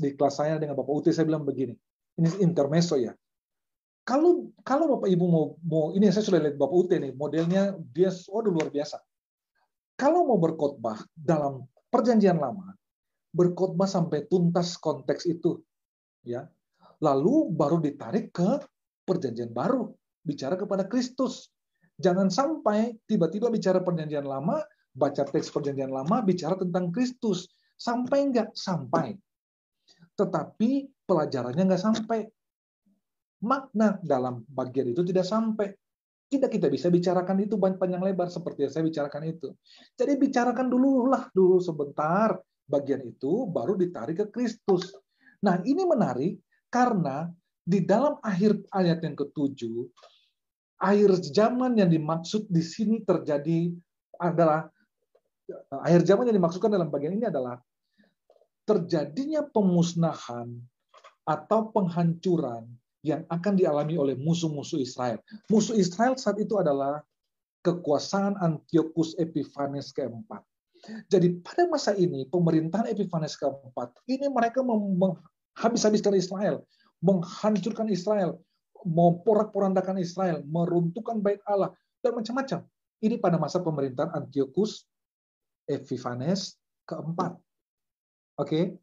di kelas saya dengan Bapak Uti, saya bilang begini, ini intermezzo ya. Kalau Bapak Ibu mau ini saya sudah lihat Bapak Uti nih, modelnya dia luar biasa. Kalau mau berkhotbah dalam Perjanjian Lama, berkhotbah sampai tuntas konteks itu, ya. Lalu baru ditarik ke Perjanjian Baru, bicara kepada Kristus. Jangan sampai tiba-tiba bicara Perjanjian Lama, baca teks Perjanjian Lama, bicara tentang Kristus. Sampai enggak? Sampai. Tetapi pelajarannya enggak sampai. Makna dalam bagian itu tidak sampai. Tidak kita bisa bicarakan itu panjang lebar seperti yang saya bicarakan itu. Jadi bicarakan dulu sebentar bagian itu, baru ditarik ke Kristus. Nah ini menarik karena di dalam akhir ayat yang ke-7, akhir zaman yang dimaksud di sini terjadi adalah, akhir zaman yang dimaksudkan dalam bagian ini adalah terjadinya pemusnahan atau penghancuran yang akan dialami oleh musuh-musuh Israel. Musuh Israel saat itu adalah kekuasaan Antiochus Epiphanes keempat. Jadi pada masa ini, pemerintahan Epiphanes keempat, ini mereka menghabis-habiskan Israel, menghancurkan Israel, memporak-porandakan Israel, meruntuhkan bait Allah, dan macam-macam. Ini pada masa pemerintahan Antiochus Epiphanes keempat. Oke?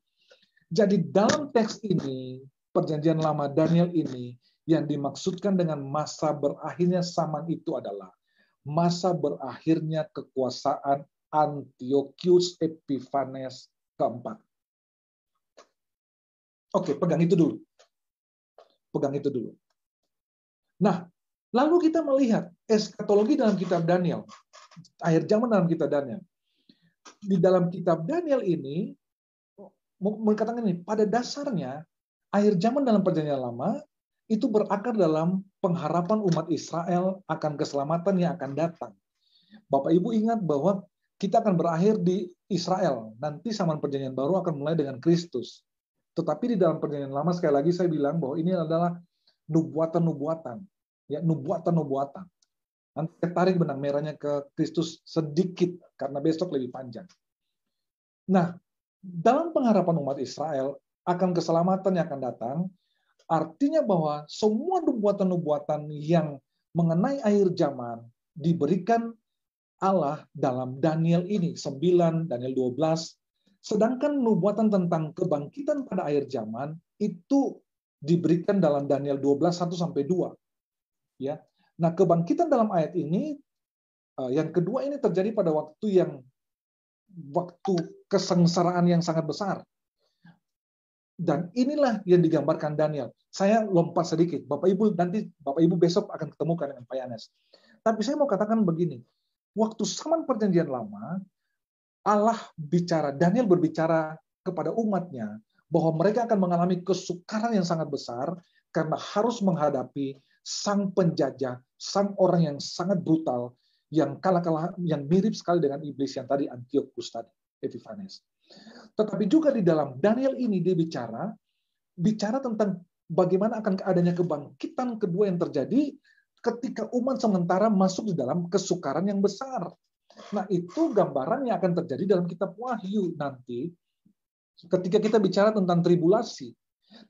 Jadi dalam teks ini, Perjanjian Lama Daniel ini, yang dimaksudkan dengan masa berakhirnya zaman itu adalah masa berakhirnya kekuasaan Antiochus Epiphanes keempat. Oke, pegang itu dulu. Pegang itu dulu. Nah, lalu kita melihat eskatologi dalam kitab Daniel, akhir zaman dalam kitab Daniel. Di dalam kitab Daniel ini, mengatakan ini, pada dasarnya, akhir zaman dalam Perjanjian Lama itu berakar dalam pengharapan umat Israel akan keselamatan yang akan datang. Bapak Ibu ingat bahwa kita akan berakhir di Israel. Nanti zaman Perjanjian Baru akan mulai dengan Kristus. Tetapi di dalam Perjanjian Lama sekali lagi saya bilang bahwa ini adalah nubuatan-nubuatan, ya nubuatan-nubuatan. Nanti saya tarik benang merahnya ke Kristus sedikit karena besok lebih panjang. Nah, dalam pengharapan umat Israel akan keselamatan yang akan datang, artinya bahwa semua nubuatan-nubuatan yang mengenai akhir zaman diberikan Allah dalam Daniel ini, 9, Daniel 12, sedangkan nubuatan tentang kebangkitan pada akhir zaman itu diberikan dalam Daniel 12, 1-2. Ya. Nah, kebangkitan dalam ayat ini, yang kedua ini terjadi pada waktu kesengsaraan yang sangat besar. Dan inilah yang digambarkan Daniel. Saya lompat sedikit. Bapak Ibu besok akan ketemukan dengan Pak Yanes. Tapi saya mau katakan begini. Waktu zaman Perjanjian Lama, Allah bicara, Daniel berbicara kepada umatnya bahwa mereka akan mengalami kesukaran yang sangat besar karena harus menghadapi sang penjajah, sang orang yang sangat brutal, yang yang mirip sekali dengan iblis yang tadi Antiochus tadi, Epiphanes. Tetapi juga di dalam Daniel ini dia bicara tentang bagaimana akan adanya kebangkitan kedua yang terjadi ketika umat sementara masuk di dalam kesukaran yang besar. Nah, itu gambaran yang akan terjadi dalam kitab Wahyu nanti ketika kita bicara tentang tribulasi.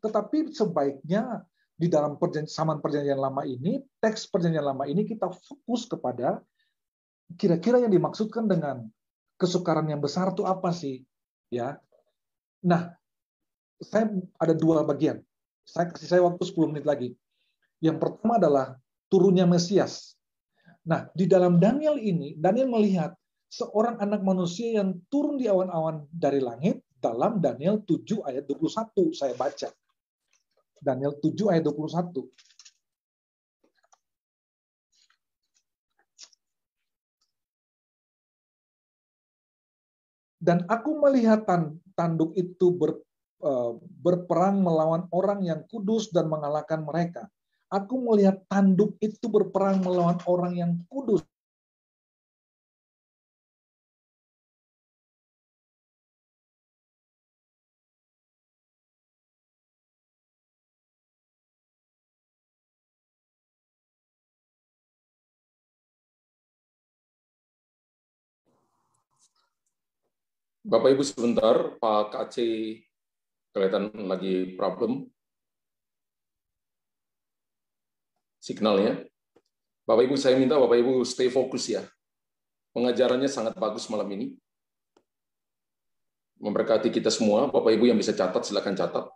Tetapi sebaiknya di dalam zaman Perjanjian Lama ini, teks Perjanjian Lama ini kita fokus kepada kira-kira yang dimaksudkan dengan kesukaran yang besar itu apa sih? Ya. Nah, saya ada dua bagian. Saya waktu 10 menit lagi. Yang pertama adalah turunnya Mesias. Nah, di dalam Daniel ini, Daniel melihat seorang anak manusia yang turun di awan-awan dari langit dalam Daniel 7 ayat 21. Saya baca. Daniel 7 ayat 21. Dan aku melihat tanduk itu berperang melawan orang yang kudus dan mengalahkan mereka. Aku melihat tanduk itu berperang melawan orang yang kudus. Bapak Ibu sebentar, Pak KC kelihatan lagi problem signalnya. Bapak Ibu, saya minta Bapak Ibu stay fokus ya. Pengajarannya sangat bagus malam ini. Memberkati kita semua. Bapak Ibu yang bisa catat, silakan catat.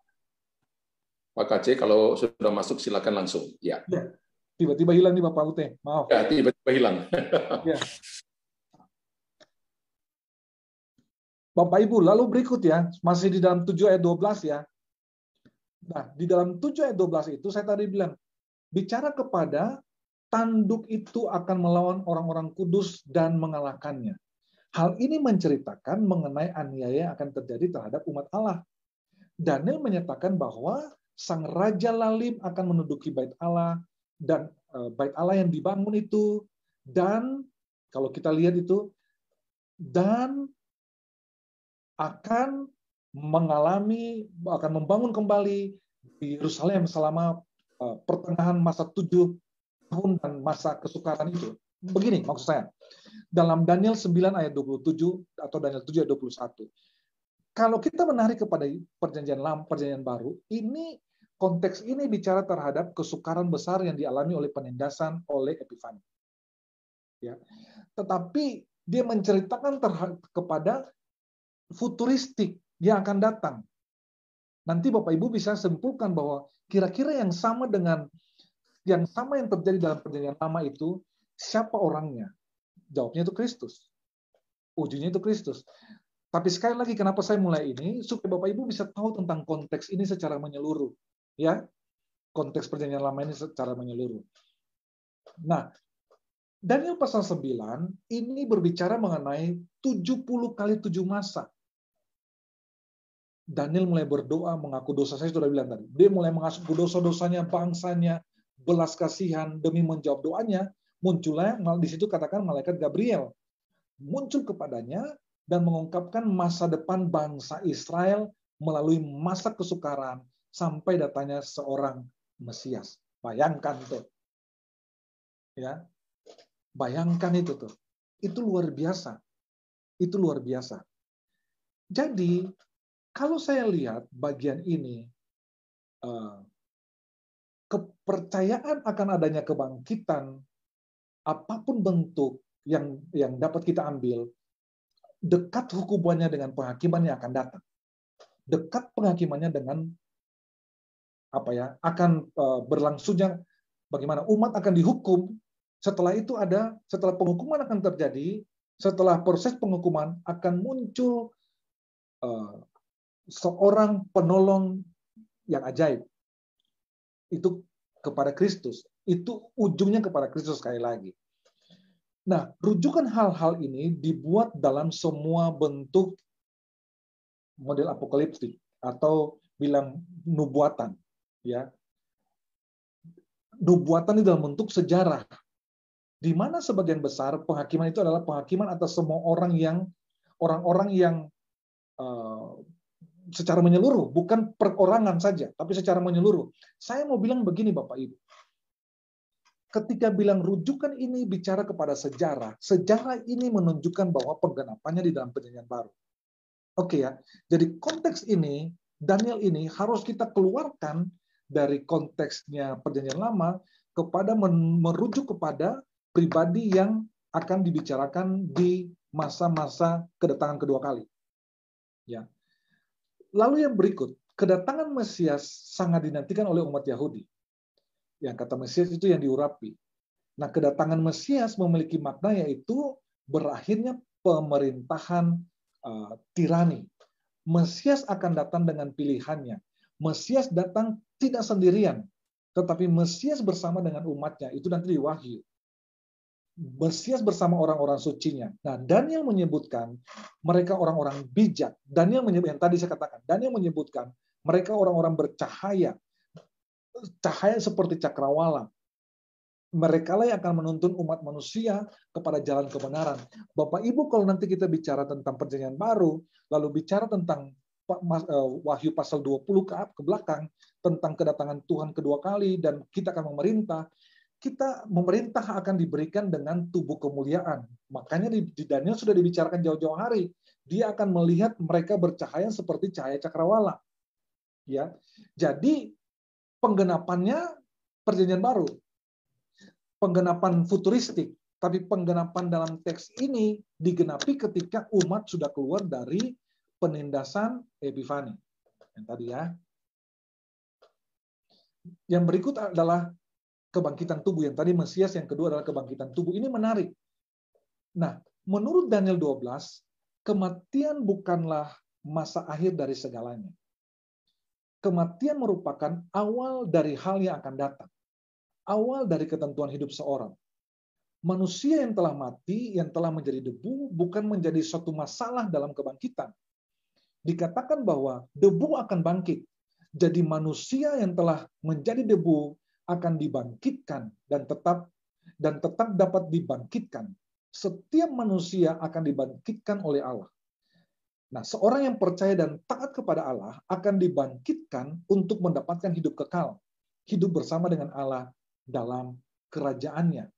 Pak KC, kalau sudah masuk silakan langsung. Ya. Tiba-tiba hilang nih Bapak Ute. Maaf. Ya, tiba-tiba hilang. Ya. Bapak Ibu, lalu berikut ya, masih di dalam 7 ayat 12 ya. Nah, di dalam 7 ayat 12 itu saya tadi bilang, bicara kepada tanduk itu akan melawan orang-orang kudus dan mengalahkannya. Hal ini menceritakan mengenai aniaya yang akan terjadi terhadap umat Allah. Daniel menyatakan bahwa sang Raja Lalim akan menduduki bait Allah, dan bait Allah yang dibangun itu, dan kalau kita lihat itu, dan akan membangun kembali di Yerusalem selama pertengahan masa 7 tahun dan masa kesukaran itu. Begini maksud saya, dalam Daniel 9 ayat 27 atau Daniel 7 ayat 21. Kalau kita menarik kepada perjanjian lama, perjanjian baru, ini konteks ini bicara terhadap kesukaran besar yang dialami oleh penindasan oleh Epifani. Ya. Tetapi dia menceritakan kepada futuristik yang akan datang. Nanti Bapak Ibu bisa simpulkan bahwa kira-kira yang sama yang terjadi dalam perjanjian lama itu, siapa orangnya? Jawabnya itu Kristus. Ujungnya itu Kristus. Tapi sekali lagi kenapa saya mulai ini, supaya Bapak Ibu bisa tahu tentang konteks ini secara menyeluruh. Ya, konteks perjanjian lama ini secara menyeluruh. Nah, Daniel pasal 9 ini berbicara mengenai 70 kali 7 masa. Daniel mulai berdoa, mengaku dosa. Saya sudah bilang tadi. Dia mulai mengaku dosa-dosanya, bangsanya, belas kasihan demi menjawab doanya. Munculnya, di situ katakan malaikat Gabriel. Muncul kepadanya dan mengungkapkan masa depan bangsa Israel melalui masa kesukaran sampai datanya seorang Mesias. Bayangkan tuh. Ya. Bayangkan itu tuh. Itu luar biasa. Itu luar biasa. Jadi, kalau saya lihat bagian ini, kepercayaan akan adanya kebangkitan, apapun bentuk yang dapat kita ambil, dekat hukumannya dengan penghakiman yang akan datang. Dekat penghakimannya dengan akan berlangsungnya bagaimana umat akan dihukum. Setelah itu setelah penghukuman akan terjadi, setelah proses penghukuman akan muncul seorang penolong yang ajaib. Itu kepada Kristus. Itu ujungnya kepada Kristus sekali lagi. Nah, rujukan hal-hal ini dibuat dalam semua bentuk model apokaliptik atau bilang nubuatan, ya. Nubuatan ini dalam bentuk sejarah, di mana sebagian besar penghakiman itu adalah penghakiman atas semua orang-orang yang secara menyeluruh, bukan perorangan saja, tapi secara menyeluruh. Saya mau bilang begini Bapak Ibu. Ketika bilang rujukan ini bicara kepada sejarah, sejarah ini menunjukkan bahwa penggenapannya di dalam perjanjian baru. Oke ya, jadi konteks ini, Daniel ini harus kita keluarkan dari konteksnya perjanjian lama kepada merujuk kepada pribadi yang akan dibicarakan di masa-masa kedatangan kedua kali. Ya. Lalu yang berikut, kedatangan Mesias sangat dinantikan oleh umat Yahudi. Yang kata Mesias itu yang diurapi. Nah, kedatangan Mesias memiliki makna yaitu berakhirnya pemerintahan tirani. Mesias akan datang dengan pilihannya. Mesias datang tidak sendirian, tetapi Mesias bersama dengan umatnya. Itu nanti di Wahyu. Mesias bersama orang-orang sucinya. Nah, Daniel menyebutkan mereka orang-orang bijak. Daniel menyebutkan, yang tadi saya katakan, Daniel menyebutkan mereka orang-orang bercahaya. Cahaya seperti cakrawala. Mereka lah yang akan menuntun umat manusia kepada jalan kebenaran. Bapak Ibu, kalau nanti kita bicara tentang perjanjian baru, lalu bicara tentang Wahyu pasal 20 ke belakang, tentang kedatangan Tuhan kedua kali, dan kita akan memerintah, memerintah akan diberikan dengan tubuh kemuliaan. Makanya di Daniel sudah dibicarakan jauh-jauh hari. Dia akan melihat mereka bercahaya seperti cahaya cakrawala. Ya, jadi penggenapannya perjanjian baru, penggenapan futuristik. Tapi penggenapan dalam teks ini digenapi ketika umat sudah keluar dari penindasan Epifani. Yang tadi ya. Yang berikut adalah kebangkitan tubuh. Yang tadi Mesias, yang kedua adalah kebangkitan tubuh. Ini menarik. Nah, menurut Daniel 12, kematian bukanlah masa akhir dari segalanya. Kematian merupakan awal dari hal yang akan datang. Awal dari ketentuan hidup seorang. Manusia yang telah mati, yang telah menjadi debu, bukan menjadi suatu masalah dalam kebangkitan. Dikatakan bahwa debu akan bangkit. Jadi manusia yang telah menjadi debu akan dibangkitkan dan tetap dapat dibangkitkan. Setiap manusia akan dibangkitkan oleh Allah. Nah, seorang yang percaya dan taat kepada Allah akan dibangkitkan untuk mendapatkan hidup kekal, hidup bersama dengan Allah dalam kerajaannya.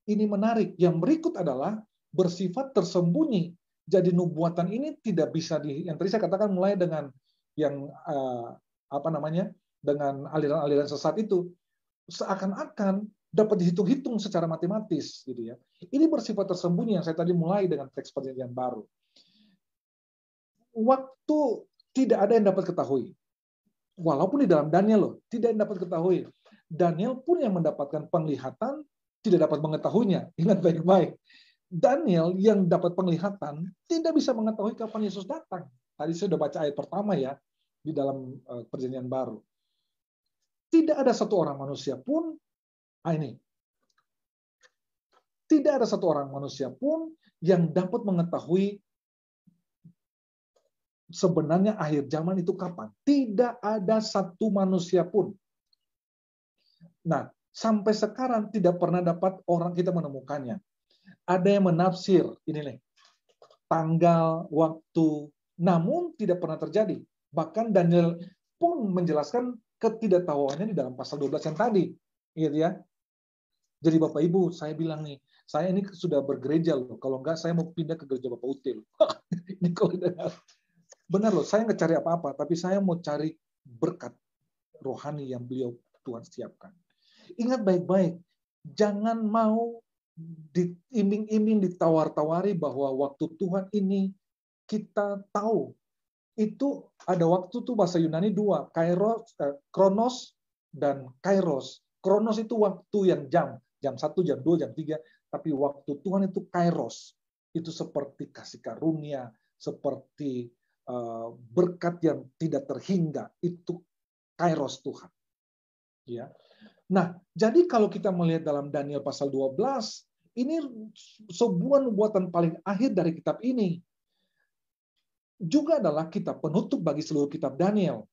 Ini menarik. Yang berikut adalah bersifat tersembunyi. Jadi nubuatan ini tidak bisa yang tadi saya katakan mulai dengan yang dengan aliran-aliran sesat itu seakan-akan dapat dihitung-hitung secara matematis, gitu ya. Ini bersifat tersembunyi yang saya tadi mulai dengan teks perjanjian baru. Waktu tidak ada yang dapat ketahui. Walaupun di dalam Daniel loh, tidak yang dapat ketahui. Daniel pun yang mendapatkan penglihatan tidak dapat mengetahuinya. Ingat baik-baik. Daniel yang dapat penglihatan tidak bisa mengetahui kapan Yesus datang. Tadi saya sudah baca ayat pertama ya di dalam perjanjian baru. Tidak ada satu orang manusia pun tidak ada satu orang manusia pun yang dapat mengetahui sebenarnya akhir zaman itu kapan. Tidak ada satu manusia pun. Nah, sampai sekarang tidak pernah dapat orang kita menemukannya. Ada yang menafsir, ini nih, tanggal, waktu, namun tidak pernah terjadi. Bahkan Daniel pun menjelaskan ketidaktahuannya di dalam pasal 12 yang tadi. Gitu ya. Jadi Bapak Ibu, saya bilang nih, saya ini sudah bergereja loh. Kalau enggak, saya mau pindah ke gereja Bapak Util. Ini kalau benar loh, saya nggak cari apa-apa, tapi saya mau cari berkat rohani yang beliau Tuhan siapkan. Ingat baik-baik, jangan mau diiming-iming, ditawar-tawari bahwa waktu Tuhan ini kita tahu. Itu ada waktu tuh bahasa Yunani dua, kronos dan kairos. Kronos itu waktu yang jam 1, jam 2, jam 3, tapi waktu Tuhan itu kairos. Itu seperti kasih karunia, seperti berkat yang tidak terhingga, itu kairos Tuhan. Ya. Nah, jadi kalau kita melihat dalam Daniel pasal 12, ini sebuah nubuatan paling akhir dari kitab ini. Juga adalah kitab penutup bagi seluruh kitab Daniel.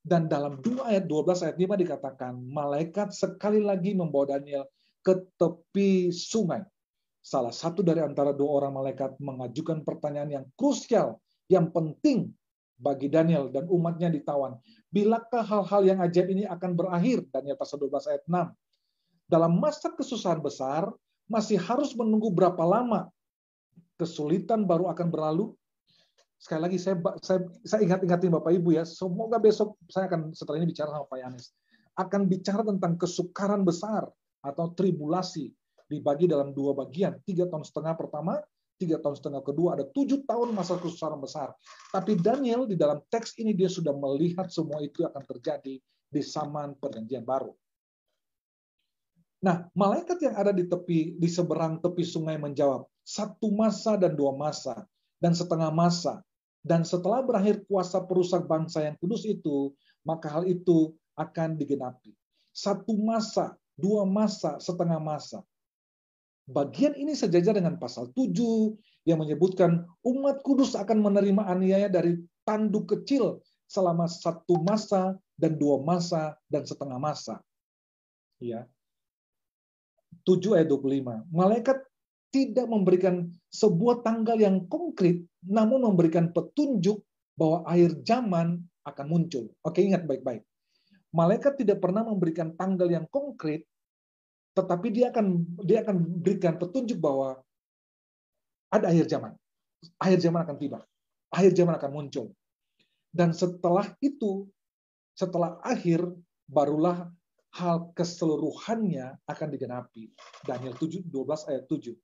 Dan dalam 2 ayat 12 ayat 5 dikatakan, malaikat sekali lagi membawa Daniel ke tepi sungai. Salah satu dari antara 2 orang malaikat mengajukan pertanyaan yang krusial, yang penting bagi Daniel dan umatnya ditawan. Bilakah hal-hal yang ajaib ini akan berakhir? Daniel pasal 12 ayat 6. Dalam masa kesusahan besar, masih harus menunggu berapa lama? Kesulitan baru akan berlalu? Sekali lagi, saya ingat-ingatin Bapak Ibu ya, semoga besok saya akan setelah ini bicara sama Pak Yanis. Akan bicara tentang kesukaran besar atau tribulasi. Dibagi dalam 2 bagian, 3,5 tahun pertama, 3,5 tahun kedua, ada 7 tahun masa kesusahan besar. Tapi Daniel di dalam teks ini dia sudah melihat semua itu akan terjadi di zaman perjanjian baru. Nah, malaikat yang ada di seberang tepi sungai menjawab, 1 masa dan 2 masa dan setengah masa. Dan setelah berakhir kuasa perusak bangsa yang kudus itu, maka hal itu akan digenapi. 1 masa, 2 masa, setengah masa. Bagian ini sejajar dengan pasal 7 yang menyebutkan umat kudus akan menerima aniaya dari tanduk kecil selama 1 masa dan 2 masa dan setengah masa. Ya. 7 ayat 25. Malaikat tidak memberikan sebuah tanggal yang konkret, namun memberikan petunjuk bahwa akhir zaman akan muncul. Oke, ingat baik-baik. Malaikat tidak pernah memberikan tanggal yang konkret, tetapi dia akan berikan petunjuk bahwa ada akhir zaman. Akhir zaman akan tiba. Akhir zaman akan muncul. Dan setelah itu, setelah akhir, barulah hal keseluruhannya akan digenapi. Daniel 12 ayat 7.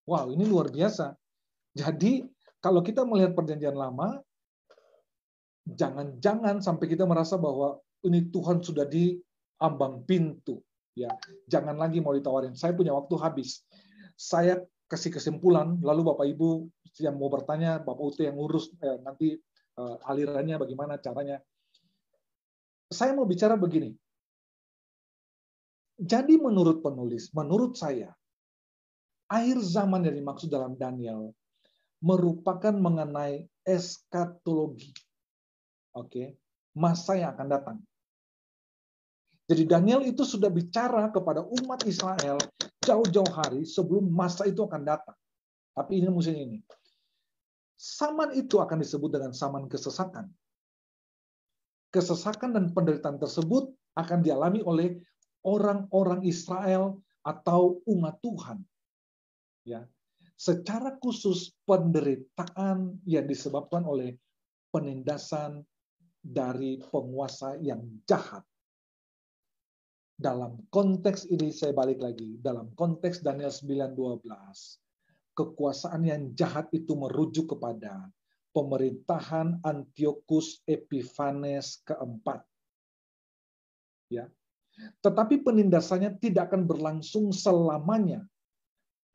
Wow, ini luar biasa. Jadi, kalau kita melihat perjanjian lama, jangan sampai kita merasa bahwa ini Tuhan sudah di ambang pintu. Ya, jangan lagi mau ditawarin. Saya punya waktu habis. Saya kasih kesimpulan, lalu Bapak Ibu yang mau bertanya, Bapak UT yang ngurus nanti alirannya bagaimana caranya. Saya mau bicara begini. Jadi menurut penulis, menurut saya, akhir zaman yang dimaksud dalam Daniel merupakan mengenai eskatologi. Oke, masa yang akan datang. Jadi Daniel itu sudah bicara kepada umat Israel jauh-jauh hari sebelum masa itu akan datang. Tapi ini musimnya ini. Zaman itu akan disebut dengan zaman kesesakan. Kesesakan dan penderitaan tersebut akan dialami oleh orang-orang Israel atau umat Tuhan. Ya. Secara khusus penderitaan yang disebabkan oleh penindasan dari penguasa yang jahat. Dalam konteks ini saya balik lagi, dalam konteks Daniel 9:12, kekuasaan yang jahat itu merujuk kepada pemerintahan Antiochus Epiphanes keempat. Ya. Tetapi penindasannya tidak akan berlangsung selamanya,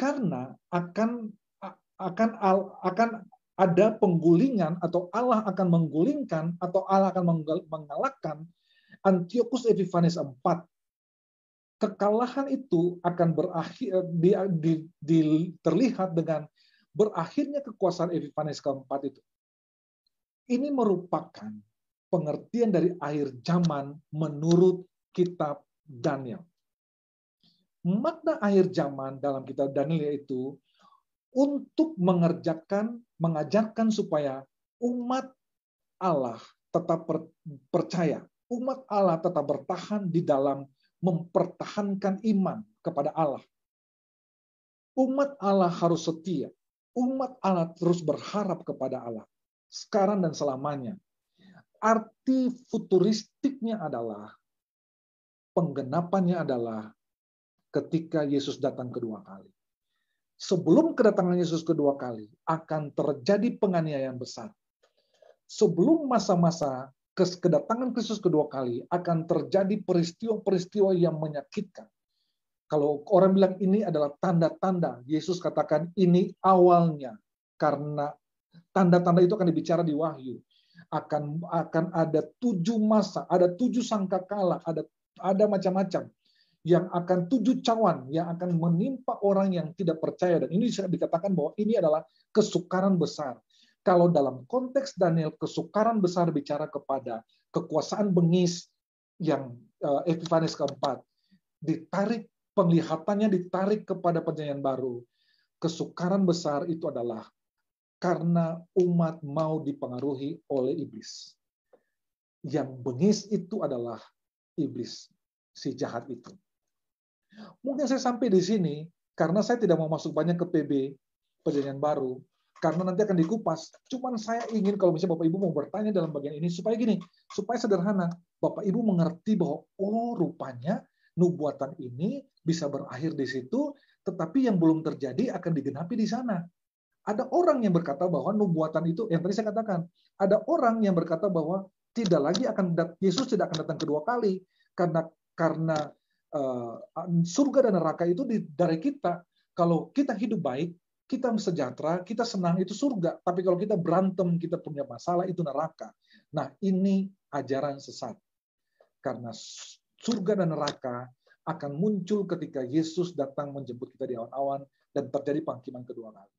karena akan ada penggulingan, atau Allah akan menggulingkan, atau Allah akan mengalahkan Antiochus Epiphanes IV. Kekalahan itu akan berakhir terlihat dengan berakhirnya kekuasaan Epiphanes keempat itu. Ini merupakan pengertian dari akhir zaman menurut kitab Daniel. Makna akhir zaman dalam kitab Daniel yaitu untuk mengajarkan supaya umat Allah tetap percaya, umat Allah tetap bertahan di dalam mempertahankan iman kepada Allah. Umat Allah harus setia. Umat Allah terus berharap kepada Allah. Sekarang dan selamanya. Arti futuristiknya adalah, penggenapannya adalah ketika Yesus datang kedua kali. Sebelum kedatangan Yesus kedua kali, akan terjadi penganiayaan besar. Sebelum masa-masa kedatangan Kristus kedua kali, akan terjadi peristiwa-peristiwa yang menyakitkan. Kalau orang bilang ini adalah tanda-tanda, Yesus katakan ini awalnya. Karena tanda-tanda itu akan dibicara di Wahyu. Akan ada 7 masa, ada 7 sangkakala, ada macam-macam. Yang akan 7 cawan, yang akan menimpa orang yang tidak percaya. Dan ini dikatakan bahwa ini adalah kesukaran besar. Kalau dalam konteks Daniel, kesukaran besar bicara kepada kekuasaan bengis yang Epiphanes keempat. Penglihatannya ditarik kepada perjanjian baru. Kesukaran besar itu adalah karena umat mau dipengaruhi oleh iblis. Yang bengis itu adalah iblis, si jahat itu. Mungkin saya sampai di sini, karena saya tidak mau masuk banyak ke PB, perjanjian baru, karena nanti akan dikupas. Cuman saya ingin kalau misalnya Bapak Ibu mau bertanya dalam bagian ini, supaya sederhana. Bapak Ibu mengerti bahwa, oh rupanya nubuatan ini bisa berakhir di situ, tetapi yang belum terjadi akan digenapi di sana. Ada orang yang berkata bahwa nubuatan itu, yang tadi saya katakan, ada orang yang berkata bahwa Yesus tidak akan datang kedua kali, karena surga dan neraka itu dari kita. Kalau kita hidup baik, kita sejahtera, kita senang, itu surga. Tapi kalau kita berantem, kita punya masalah, itu neraka. Nah, ini ajaran sesat. Karena surga dan neraka akan muncul ketika Yesus datang menjemput kita di awan-awan dan terjadi panggilan kedua kali.